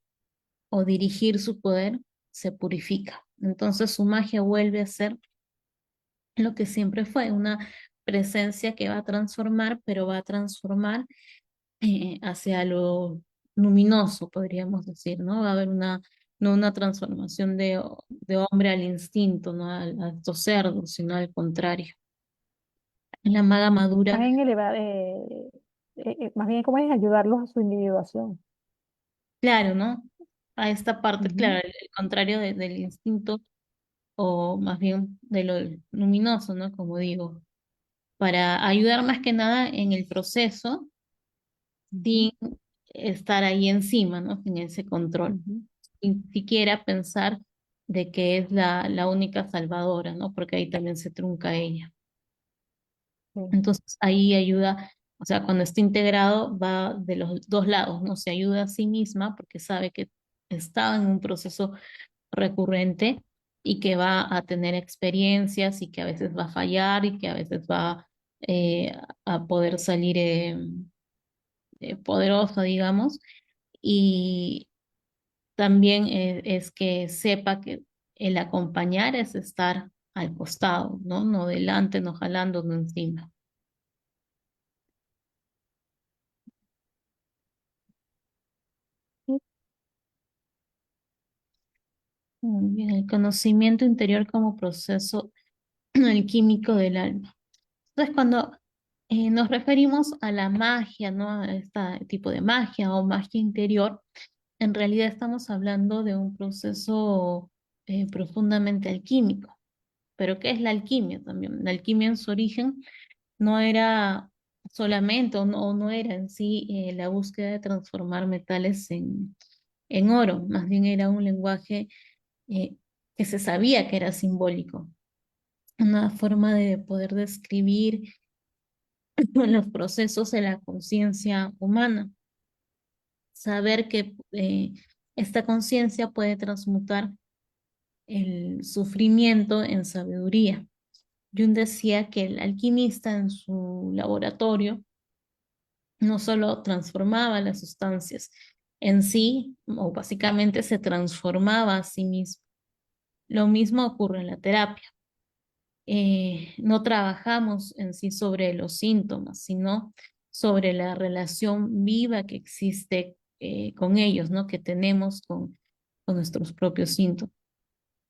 o dirigir su poder, se purifica. Entonces su magia vuelve a ser lo que siempre fue, una presencia que va a transformar, pero va a transformar hacia lo luminoso, podríamos decir, ¿no? Va a haber no una transformación de hombre al instinto, ¿no? A estos cerdos, sino al contrario. La maga Más madura, bien elevar, más bien como es ayudarlos a su individuación. claro, ¿no? A esta parte, Ujú, claro, el contrario del instinto, o más bien de lo luminoso, ¿no? Como digo, para ayudar más que nada en el proceso ujú, sin estar ahí encima, ¿no? Sin ese control, ujú, sin siquiera pensar de que es la única salvadora, ¿no? Porque ahí también se trunca ella. sí, Entonces ahí ayuda, o sea, cuando está integrado va de los dos lados, ¿no? Se ayuda a sí misma porque sabe que está en un proceso recurrente y que va a tener experiencias y que a veces va a fallar y que a veces va a poder salir poderosa, digamos. Y también es que sepa que el acompañar es estar al costado, ¿no? No delante, no jalando, no encima. sí, Muy bien, el conocimiento interior como proceso alquímico del alma. Entonces, cuando nos referimos a la magia, ¿no? A este tipo de magia o magia interior, en realidad estamos hablando de un proceso profundamente alquímico. Pero ¿qué es la alquimia también? La alquimia en su origen no era solamente o no era en sí la búsqueda de transformar metales en oro, más bien era un lenguaje eh, que se sabía que era simbólico, una forma de poder describir los procesos de la conciencia humana, saber que esta conciencia puede transmutar el sufrimiento en sabiduría. Jung decía que el alquimista en su laboratorio no solo transformaba las sustancias en sí, o básicamente se transformaba a sí mismo. Lo mismo ocurre en la terapia. No trabajamos en sí sobre los síntomas, sino sobre la relación viva que existe con ellos, ¿no? Que tenemos con nuestros propios síntomas.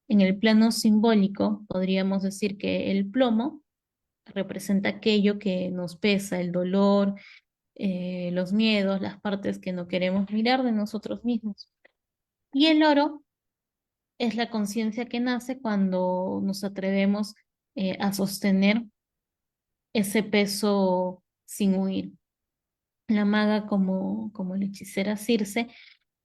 En el plano simbólico, podríamos decir que el plomo representa aquello que nos pesa, el dolor, los miedos, las partes que no queremos mirar de nosotros mismos. Y el oro es la conciencia que nace cuando nos atrevemos a sostener ese peso sin huir. La maga, como la hechicera Circe,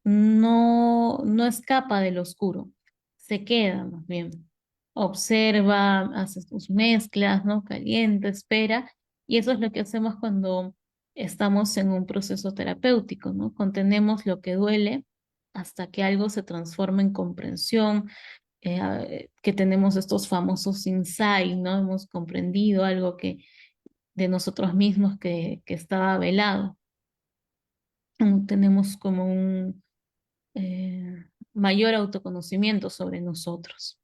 no escapa del oscuro, se queda más bien. Observa, hace sus mezclas, ¿no? Calienta, espera, y eso es lo que hacemos cuando estamos en un proceso terapéutico, ¿no? Contenemos lo que duele hasta que algo se transforma en comprensión, que tenemos estos famosos insights, ¿no? Hemos comprendido algo que de nosotros mismos que estaba velado. Tenemos como un mayor autoconocimiento sobre nosotros.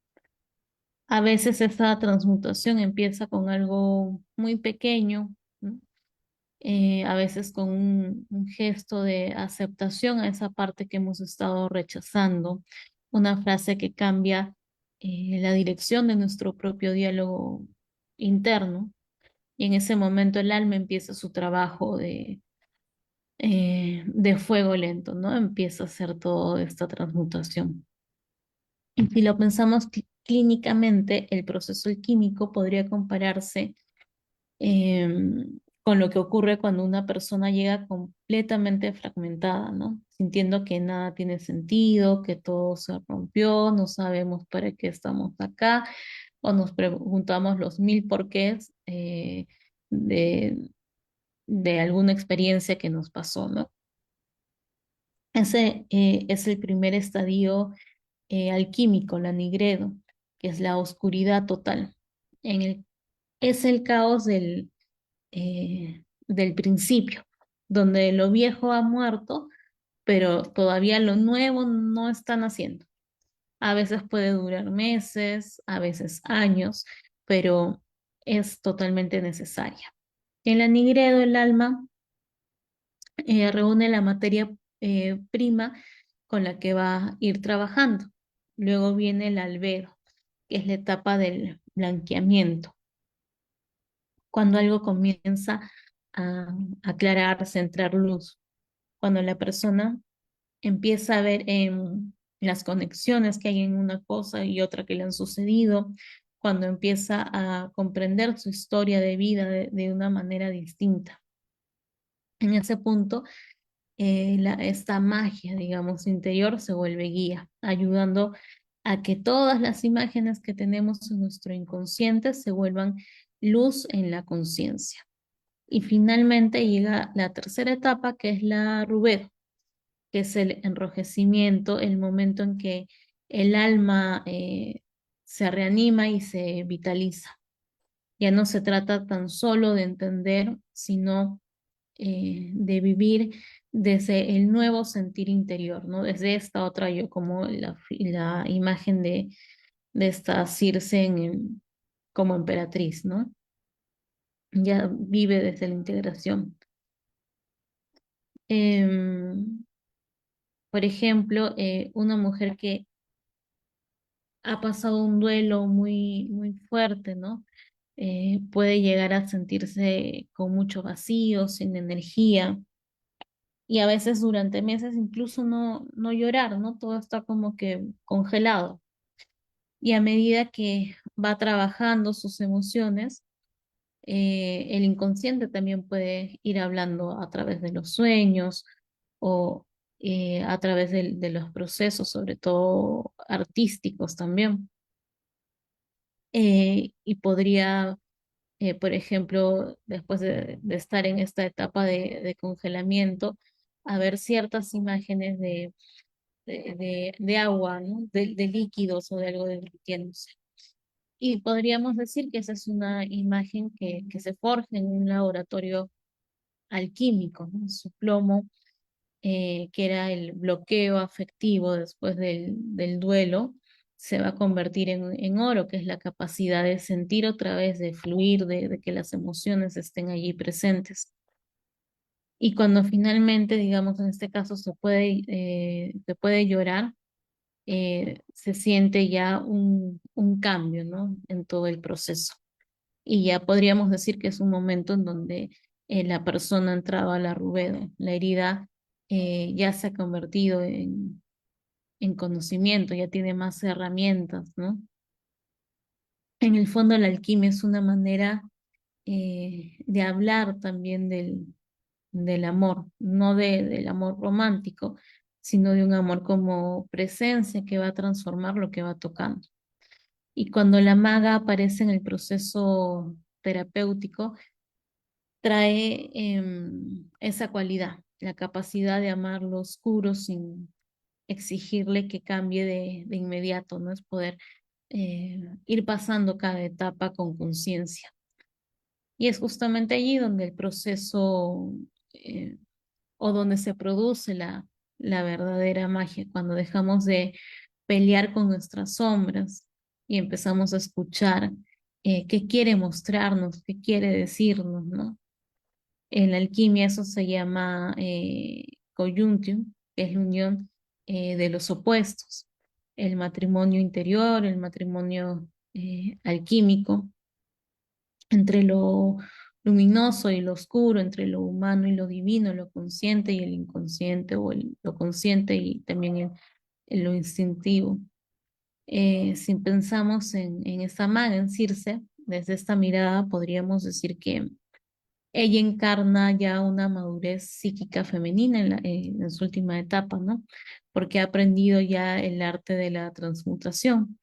A veces esa transmutación empieza con algo muy pequeño, ¿no? A veces con un gesto de aceptación a esa parte que hemos estado rechazando, una frase que cambia la dirección de nuestro propio diálogo interno, y en ese momento el alma empieza su trabajo de fuego lento, ¿no? Empieza a hacer toda esta transmutación. Y si lo pensamos clínicamente, el proceso alquímico podría compararse con lo que ocurre cuando una persona llega completamente fragmentada, ¿no? Sintiendo que nada tiene sentido, que todo se rompió, no sabemos para qué estamos acá, o nos preguntamos los mil porqués de, de alguna experiencia que nos pasó, ¿no? Ese es el primer estadio alquímico, la nigredo, que es la oscuridad total. Es el caos del principio, donde lo viejo ha muerto, pero todavía lo nuevo no está naciendo. A veces puede durar meses, a veces años, pero es totalmente necesaria. En la nigredo, el alma reúne la materia prima con la que va a ir trabajando. Luego viene el albedo, que es la etapa del blanqueamiento, cuando algo comienza a aclararse, a entrar luz, cuando la persona empieza a ver las conexiones que hay en una cosa y otra que le han sucedido, cuando empieza a comprender su historia de vida de una manera distinta. En ese punto, esta magia, digamos, interior se vuelve guía, ayudando a que todas las imágenes que tenemos en nuestro inconsciente se vuelvan luz en la conciencia. Y finalmente llega la tercera etapa, que es la rubedo, que es el enrojecimiento, el momento en que el alma se reanima y se vitaliza. Ya no se trata tan solo de entender, sino de vivir desde el nuevo sentir interior, ¿no? Desde esta otra yo, como la imagen de esta Circe como emperatriz, ¿no? Ya vive desde la integración. Em, por ejemplo, una mujer que ha pasado un duelo muy, muy fuerte, ¿no? Puede llegar a sentirse con mucho vacío, sin energía, y a veces durante meses incluso no llorar, ¿no? Todo está como que congelado. Y a medida que va trabajando sus emociones, el inconsciente también puede ir hablando a través de los sueños o a través de los procesos, sobre todo artísticos también. Y podría, por ejemplo, después de estar en esta etapa de congelamiento, haber ciertas imágenes de agua, ¿no? De líquidos o de algo derritiéndose. Y podríamos decir que esa es una imagen que se forja en un laboratorio alquímico, ¿no? Su plomo, que era el bloqueo afectivo después del duelo, se va a convertir en oro, que es la capacidad de sentir otra vez, de fluir, de que las emociones estén allí presentes. Y cuando finalmente, digamos, en este caso se puede llorar, se siente ya un cambio, ¿no? En todo el proceso. Y ya podríamos decir que es un momento en donde la persona entraba a la rubedo. La herida ya se ha convertido en conocimiento, ya tiene más herramientas, ¿no? En el fondo, la alquimia es una manera de hablar también del amor, no del amor romántico, sino de un amor como presencia que va a transformar lo que va tocando. Y cuando la maga aparece en el proceso terapéutico, trae esa cualidad, la capacidad de amar lo oscuro sin exigirle que cambie de inmediato, ¿no? Es poder ir pasando cada etapa con conciencia. Y es justamente allí donde el proceso eh, o donde se produce la verdadera magia, cuando dejamos de pelear con nuestras sombras y empezamos a escuchar qué quiere mostrarnos, qué quiere decirnos, ¿no? En la alquimia eso se llama conjuntium, que es la unión de los opuestos, el matrimonio interior, el matrimonio alquímico, entre lo luminoso y lo oscuro, entre lo humano y lo divino, lo consciente y el inconsciente, o lo consciente y también en lo instintivo. Si pensamos en esta maga, en Circe, desde esta mirada podríamos decir que ella encarna ya una madurez psíquica femenina en su última etapa, ¿no? Porque ha aprendido ya el arte de la transmutación.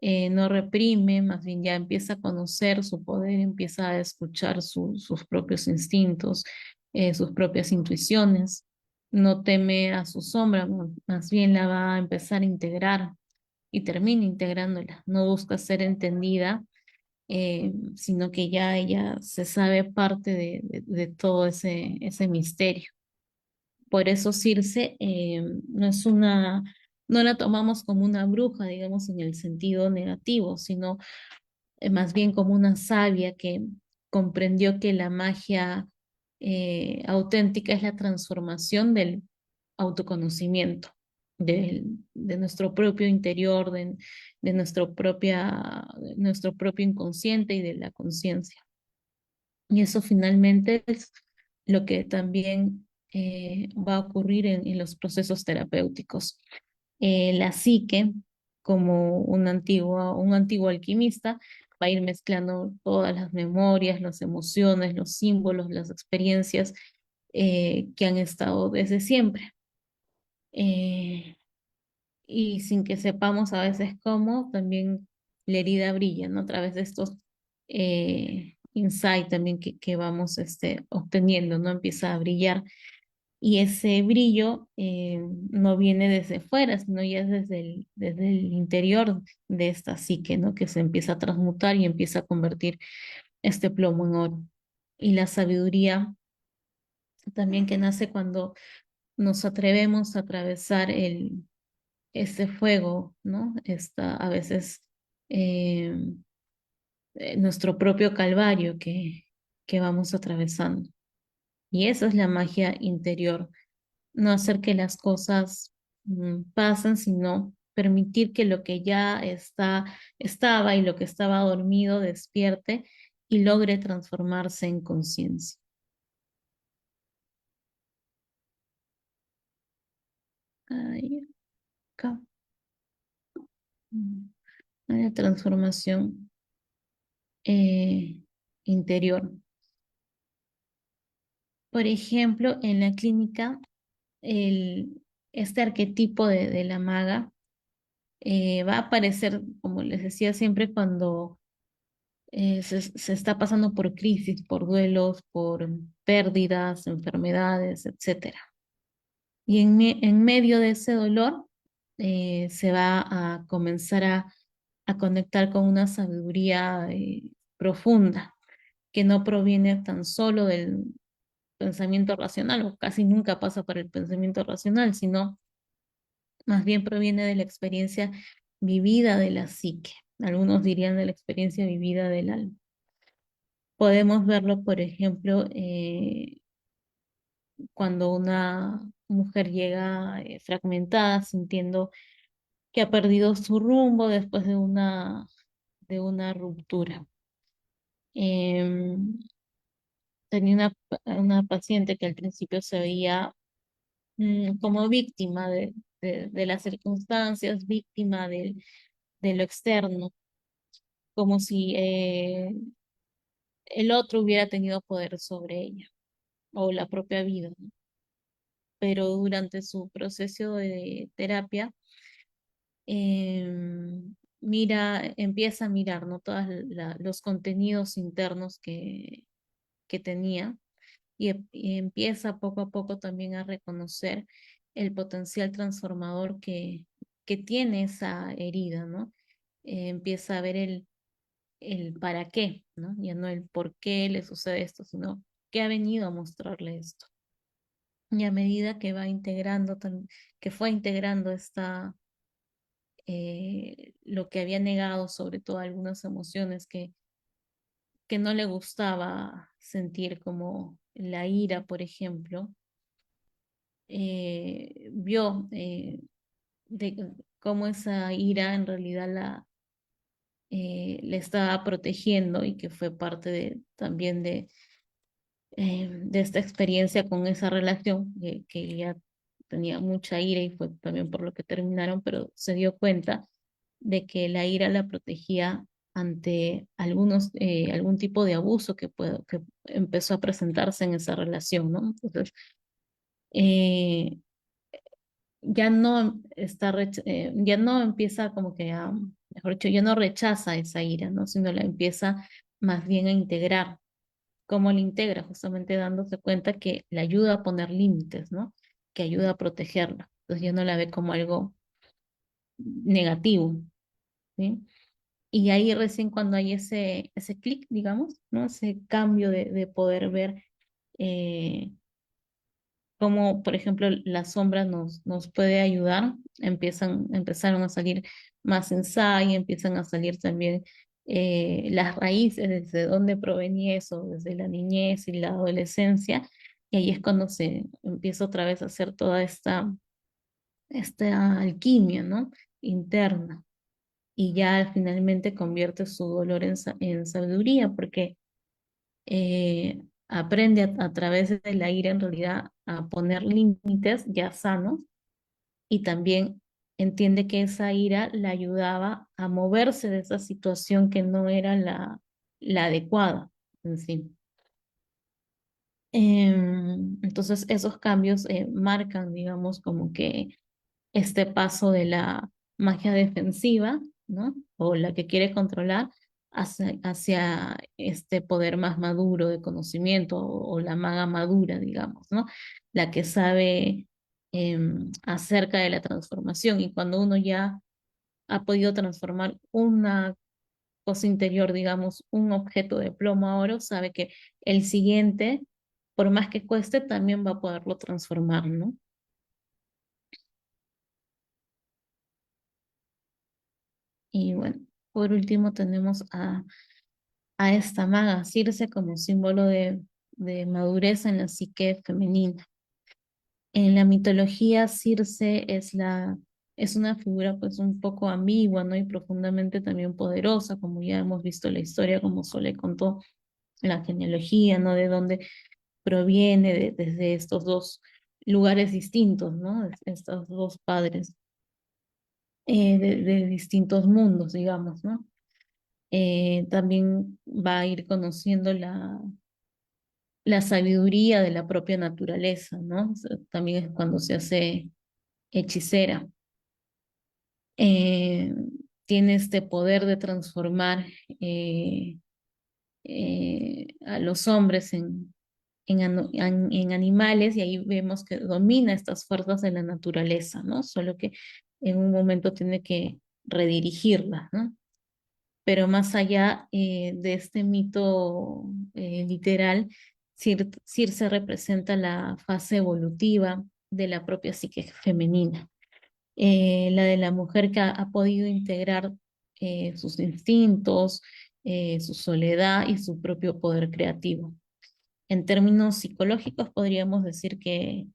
No reprime, más bien ya empieza a conocer su poder, empieza a escuchar sus propios instintos, sus propias intuiciones. No teme a su sombra, más bien la va a empezar a integrar. y termina integrándola. No busca ser entendida, sino que ya ella se sabe parte de todo ese misterio. Por eso Circe no es una, no la tomamos como una bruja, digamos, en el sentido negativo, sino más bien como una sabia que comprendió que la magia auténtica es la transformación del autoconocimiento, de nuestro propio interior, de nuestro propio inconsciente y de la conciencia. Y eso finalmente es lo que también va a ocurrir en los procesos terapéuticos. La psique, como un antiguo alquimista, va a ir mezclando todas las memorias, las emociones, los símbolos, las experiencias que han estado desde siempre. Eh, y sin que sepamos a veces cómo, también la herida brilla, ¿no? A través de estos insights también que vamos obteniendo, ¿no? Empieza a brillar y ese brillo no viene desde fuera, sino ya es desde el interior de esta psique, ¿no? Que se empieza a transmutar y empieza a convertir este plomo en oro. Y la sabiduría también que nace cuando nos atrevemos a atravesar ese fuego, ¿no? A veces eh, nuestro propio calvario que vamos atravesando. Y esa es la magia interior, no hacer que las cosas pasen, sino permitir que lo que ya estaba y lo que estaba dormido despierte y logre transformarse en conciencia. Ahí, acá. Mm, Una transformación eh, interior. Por ejemplo, en la clínica, este arquetipo de la maga va a aparecer, como les decía siempre, cuando se está pasando por crisis, por duelos, por pérdidas, enfermedades, etcétera. Y en medio de ese dolor se va a comenzar a conectar con una sabiduría profunda que no proviene tan solo del pensamiento racional, o casi nunca pasa por el pensamiento racional, sino más bien proviene de la experiencia vivida de la psique. Algunos dirían de la experiencia vivida del alma. Podemos verlo, por ejemplo, cuando una mujer llega fragmentada, sintiendo que ha perdido su rumbo después de una ruptura. Em, Tenía una paciente que al principio se veía como víctima de las circunstancias, víctima de lo externo, como si el otro hubiera tenido poder sobre ella o la propia vida, ¿no? Pero durante su proceso de terapia, empieza a mirar, ¿no? Todos los contenidos internos que tenía y empieza poco a poco también a reconocer el potencial transformador que tiene esa herida, ¿no? Empieza a ver el para qué, ¿no? Ya no el por qué le sucede esto, sino qué ha venido a mostrarle esto. Y a medida que va integrando, que fue integrando lo que había negado, sobre todo algunas emociones que no le gustaba sentir, como la ira, por ejemplo, vio de cómo esa ira en realidad le estaba protegiendo y que fue parte también de esta experiencia con esa relación, que ella tenía mucha ira y fue también por lo que terminaron, pero se dio cuenta de que la ira la protegía ante algún tipo de abuso que empezó a presentarse en esa relación, ¿no? Entonces, eh, ya no empieza como que mejor dicho, ya no rechaza esa ira, ¿no? Sino la empieza más bien a integrar. ¿Cómo la integra? Justamente dándose cuenta que le ayuda a poner límites, ¿no? Que ayuda a protegerla. Entonces ya no la ve como algo negativo, ¿sí? Y ahí recién cuando hay ese clic, digamos, ¿no? Ese cambio de poder ver eh, cómo, por ejemplo, la sombra nos puede ayudar. Empezaron a salir más ensayos, empiezan a salir también las raíces, desde dónde provenía eso, desde la niñez y la adolescencia. Y ahí es cuando se empieza otra vez a hacer toda esta alquimia, ¿no? Interna. Y ya finalmente convierte su dolor en sabiduría, porque aprende a través de la ira en realidad a poner límites ya sanos y también entiende que esa ira la ayudaba a moverse de esa situación que no era la adecuada en sí. Entonces esos cambios marcan, digamos, como que este paso de la magia defensiva, ¿no? O la que quiere controlar hacia este poder más maduro de conocimiento o la maga madura, digamos, ¿no? La que sabe acerca de la transformación y cuando uno ya ha podido transformar una cosa interior, digamos, un objeto de plomo a oro, sabe que el siguiente, por más que cueste, también va a poderlo transformar, ¿no? Y bueno, por último tenemos a esta maga, Circe, como símbolo de madurez en la psique femenina. En la mitología, Circe es una figura pues un poco ambigua, ¿no? Y profundamente también poderosa, como ya hemos visto la historia, como Sole contó la genealogía, ¿no? De dónde proviene, desde estos dos lugares distintos, ¿no? Estos dos padres de distintos mundos, digamos, ¿no? También va a ir conociendo la sabiduría de la propia naturaleza, ¿no? O sea, también es cuando se hace hechicera. Eh, Tiene este poder de transformar a los hombres en animales y ahí vemos que domina estas fuerzas de la naturaleza, ¿no? Solo que en un momento tiene que redirigirlas, ¿no? Pero más allá de este mito literal, Circe representa la fase evolutiva de la propia psique femenina, la de la mujer que ha podido integrar sus instintos, su soledad y su propio poder creativo. En términos psicológicos, podríamos decir que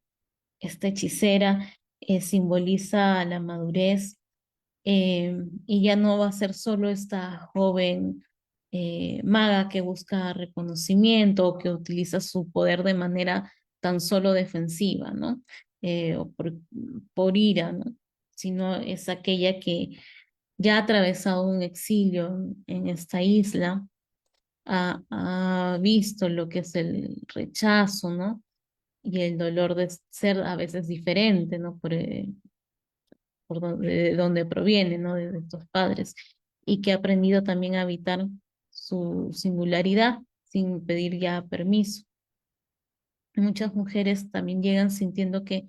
esta hechicera simboliza la madurez y ya no va a ser solo esta joven maga que busca reconocimiento o que utiliza su poder de manera tan solo defensiva, ¿no? O por ira, ¿no? Sino es aquella que ya ha atravesado un exilio en esta isla, ha visto lo que es el rechazo, ¿no? Y el dolor de ser a veces diferente, ¿no? Por de dónde proviene, ¿no? De estos padres, y que ha aprendido también a habitar su singularidad sin pedir ya permiso. Muchas mujeres también llegan sintiendo que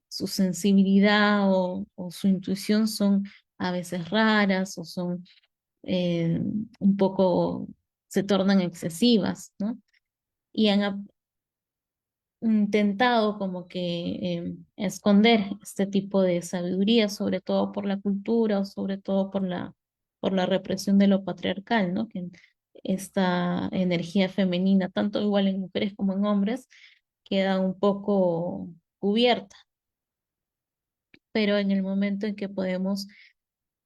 su sensibilidad o su intuición son a veces raras o son un poco, se tornan excesivas, ¿no? Y han intentado como que esconder este tipo de sabiduría, sobre todo por la cultura o sobre todo por la represión de lo patriarcal, ¿no? Que esta energía femenina, tanto igual en mujeres como en hombres, queda un poco cubierta, pero en el momento en que podemos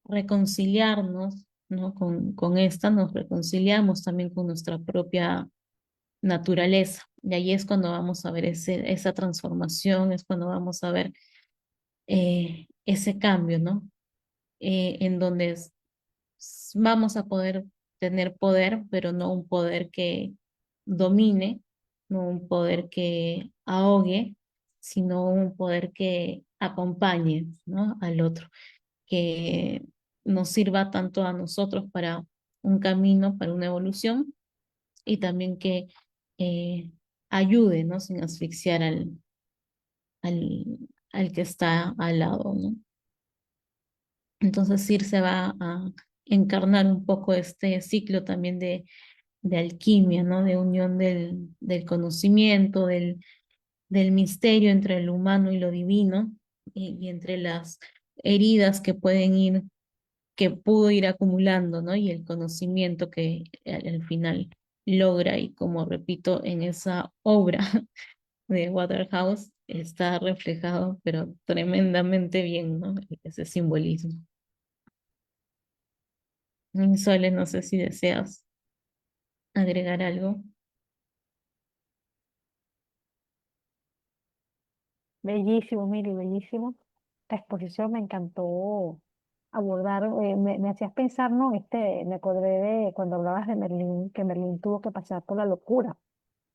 reconciliarnos, ¿no? Con esta, nos reconciliamos también con nuestra propia naturaleza. Y ahí es cuando vamos a ver esa transformación, es cuando vamos a ver ese cambio, ¿no? En donde vamos a poder tener poder, pero no un poder que domine, no un poder que ahogue, sino un poder que acompañe, ¿no? Al otro, que nos sirva tanto a nosotros para un camino, para una evolución, y también que eh, ayude, ¿no? Sin asfixiar al, al que está al lado, ¿no? Entonces Circe va a encarnar un poco este ciclo también de alquimia, ¿no? De unión del conocimiento, del misterio entre lo humano y lo divino, y entre las heridas que pueden ir, que pudo ir acumulando, ¿no? Y el conocimiento que al final logra, y como repito, en esa obra de Waterhouse está reflejado, pero tremendamente bien, ¿no? Ese simbolismo. Sole, no sé si deseas agregar algo. Bellísimo, Miri, bellísimo. La exposición me encantó abordar, me hacías pensar, ¿no? Me acordé de cuando hablabas de Merlín, que Merlín tuvo que pasar por la locura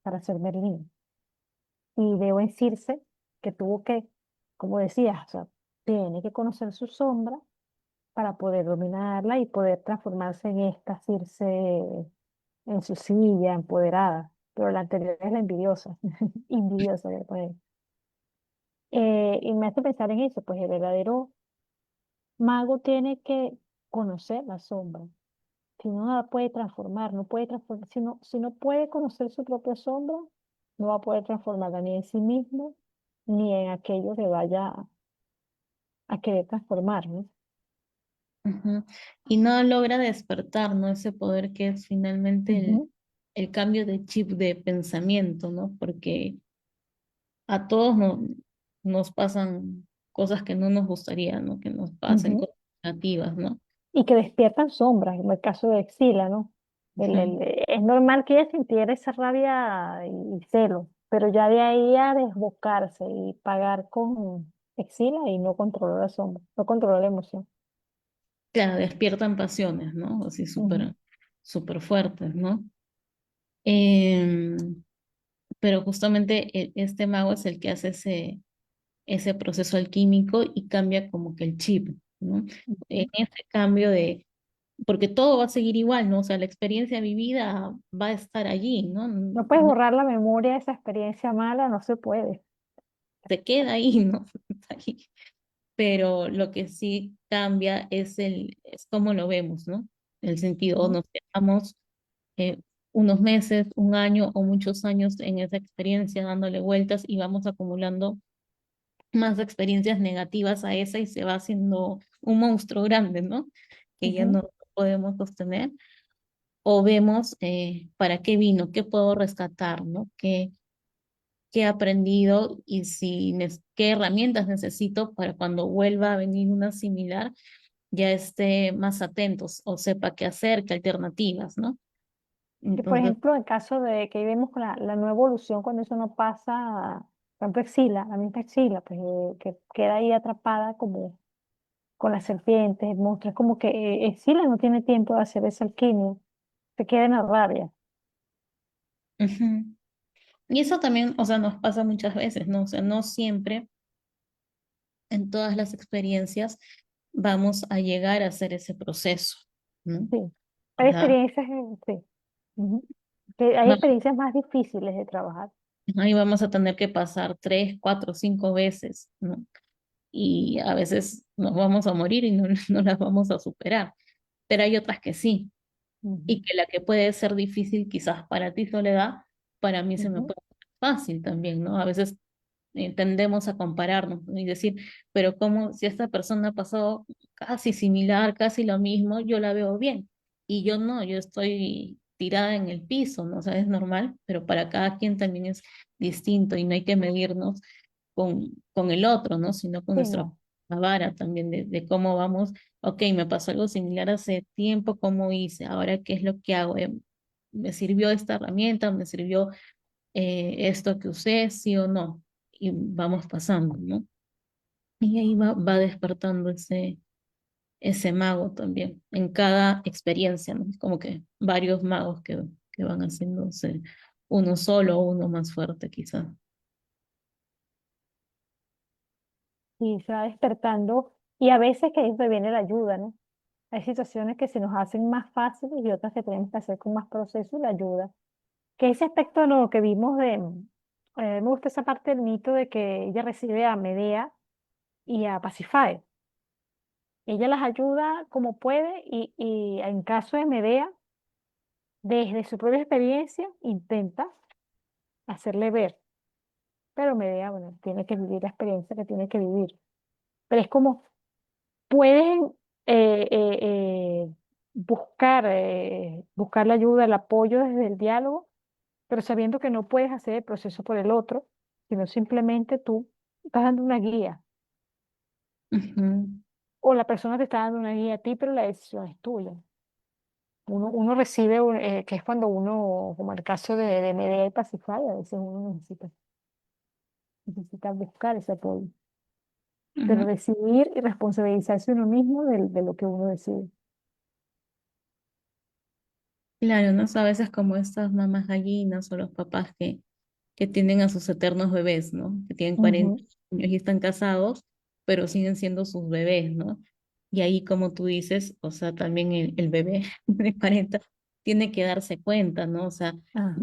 para ser Merlín. Y veo en Circe que tuvo que, como decías, o sea, tiene que conocer su sombra para poder dominarla y poder transformarse en esta Circe en su silla, empoderada. Pero la anterior es la envidiosa, envidiosa, pues. Y me hace pensar en eso, pues el verdadero mago tiene que conocer la sombra. Si no, no la puede transformar, no puede transformar, si no puede conocer su propia sombra, no va a poder transformarla ni en sí mismo, ni en aquello que vaya a querer transformar, ¿no? Ujú. Y no logra despertar, ¿no? Ese poder que es finalmente Ujú, el cambio de chip de pensamiento, ¿no? Porque a todos nos pasan cosas que no nos gustaría, ¿no? Que nos pasen ujú. cosas negativas, ¿no? Y que despiertan sombras, como el caso de Exila, ¿no? Ujú. Es normal que ella sintiera esa rabia y celo, pero ya de ahí a desbocarse y pagar con Exila y no controló la sombra, no controló la emoción. Claro, despiertan pasiones, ¿no? Así Ujú, súper fuertes, ¿no? Em, pero justamente este mago es el que hace ese proceso alquímico y cambia como que el chip, ¿no? En ujú. ese cambio de, porque todo va a seguir igual, ¿no? O sea, la experiencia vivida va a estar allí, ¿no? No puedes No borrar la memoria de esa experiencia mala, no se puede. se queda ahí, ¿no? Está ahí. Pero lo que sí cambia es cómo lo vemos, ¿no? El sentido, o Ujú, nos quedamos eh, unos meses, un año o muchos años en esa experiencia dándole vueltas y vamos acumulando más experiencias negativas a esa y se va haciendo un monstruo grande, ¿no? Que ya ujú. no podemos sostener. O vemos para qué vino, qué puedo rescatar, ¿no? Qué he aprendido y qué herramientas necesito para cuando vuelva a venir una similar, ya esté más atentos o sepa qué hacer, qué alternativas, ¿no? Y por Entonces, ejemplo, en caso de que vemos con la nueva evolución, cuando eso no pasa, por ejemplo, Exila, la misma Exila, pues que queda ahí atrapada como con las serpientes, monstruos, como que Exila no tiene tiempo de hacer esa alquimia, se queda en la rabia. ujú. Y eso también, o sea, nos pasa muchas veces, ¿no? O sea, no siempre en todas las experiencias vamos a llegar a hacer ese proceso, ¿no? Sí, O hay sea, experiencias, sí, ujú, que hay experiencias más difíciles de trabajar. ahí vamos a tener que pasar 3, 4, 5 veces, ¿no? Y a veces nos vamos a morir y no, no las vamos a superar, pero hay otras que sí, y Ujú, que la que puede ser difícil quizás para ti, Soledad, para mí se me ujú. puede hacer fácil también, ¿no? A veces tendemos a compararnos, ¿no? Y decir, pero como si esta persona ha pasado casi similar, casi lo mismo, yo la veo bien y yo no, yo estoy tirada en el piso, ¿no? O sea, es normal, pero para cada quien también es distinto y no hay que medirnos con el otro, ¿no? Sino con Sí, nuestra no. vara también de cómo vamos, ok, me pasó algo similar hace tiempo, ¿cómo hice? Ahora, ¿qué es lo que hago? ¿Me sirvió esta herramienta? ¿Me sirvió esto que usé, sí o no? Y vamos pasando, ¿no? Y ahí va despertando ese mago también, en cada experiencia, ¿no? Como que varios magos que van haciéndose uno solo o uno más fuerte quizá. Y se va despertando y a veces que ahí es donde viene la ayuda, ¿no? Hay situaciones que se nos hacen más fáciles y otras que tenemos que hacer con más proceso y la ayuda. Que ese aspecto de lo que vimos me gusta esa parte del mito de que ella recibe a Medea y a Pasífae. Ella las ayuda como puede y en caso de Medea, desde su propia experiencia, intenta hacerle ver, pero Medea, bueno, tiene que vivir la experiencia que tiene que vivir. Pero es como, pueden buscar la ayuda, el apoyo desde el diálogo, pero sabiendo que no puedes hacer el proceso por el otro, sino simplemente tú estás dando una guía, Ujú. o la persona te está dando una guía a ti, pero la decisión es tuya. Uno recibe, que es cuando uno, como el caso de Medea y Pacify, a veces uno necesita buscar ese apoyo, pero Ujú. decidir y responsabilizarse uno mismo de lo que uno decide. Claro, ¿no? A veces como estas mamás gallinas o los papás que tienen a sus eternos bebés, ¿no? Que tienen 40 Ujú. años y están casados, pero siguen siendo sus bebés, ¿no? Y ahí, como tú dices, o sea, también el bebé de 40 tiene que darse cuenta, ¿no? O sea, Ajá.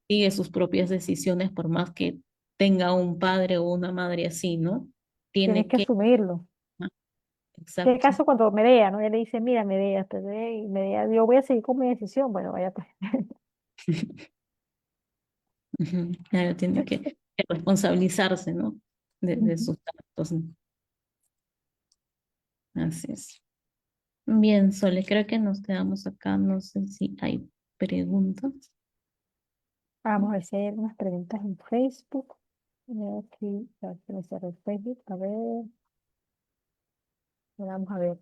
sigue sus propias decisiones por más que tenga un padre o una madre así, ¿no? Tienes Tiene que que, asumirlo. ah, En el exacto. caso cuando Medea, ¿no? Él le dice, mira, Medea, y Medea, yo voy a seguir con mi decisión. Bueno, vaya pues. Ujú. Claro, tiene que responsabilizarse, ¿no? De Ujú. sus actos, ¿no? Así es. Bien, Sole, creo que nos quedamos acá. No sé si hay preguntas. Vamos a ver si hay algunas preguntas en Facebook. Veo aquí, ya se me cerró el Facebook. A ver, vamos a ver.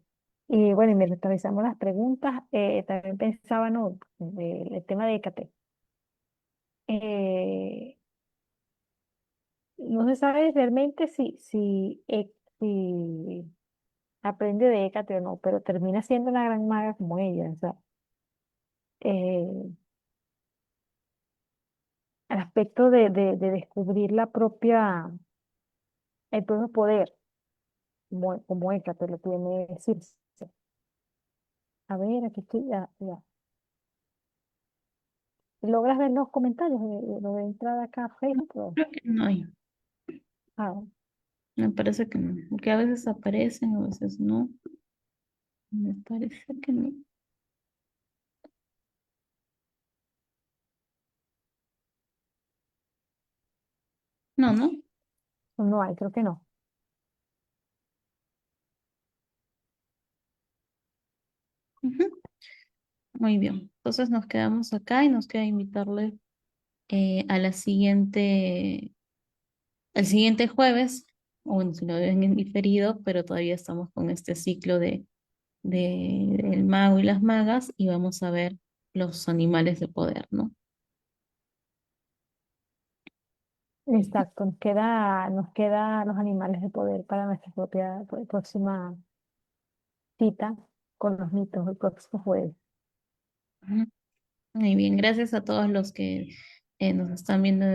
Y bueno, y mientras revisamos las preguntas, también pensaba, ¿no? El tema de Hécate. Eh, no se sabe realmente si aprende de Hécate o no, pero termina siendo una gran maga como ella. O sea, eh, el aspecto de descubrir el propio poder, como Hécate lo tiene Circe. A ver, aquí estoy, ya. ¿Logras ver los comentarios de lo de entrada acá a Facebook? Creo que no hay. Ah, Me parece que no. Porque a veces aparecen, a veces no. Me parece que no. No, no. no hay, creo que no. Ujú. Muy bien. Entonces nos quedamos acá y nos queda invitarle a la siguiente, al siguiente jueves, o bueno, si lo ven en diferido, pero todavía estamos con este ciclo del mago y las magas y vamos a ver los animales de poder, ¿no? Exacto, nos queda los animales de poder para nuestra propia próxima cita con los mitos el próximo jueves. Ujú. Muy bien, gracias a todos los que nos están viendo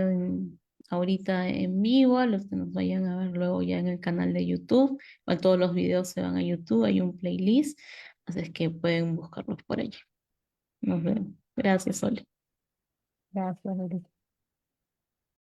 ahorita en vivo, a los que nos vayan a ver luego ya en el canal de YouTube. Igual todos los videos se van a YouTube, hay un playlist, así es que pueden buscarlos por allí. Nos vemos. Gracias, Sol. Gracias, Lili.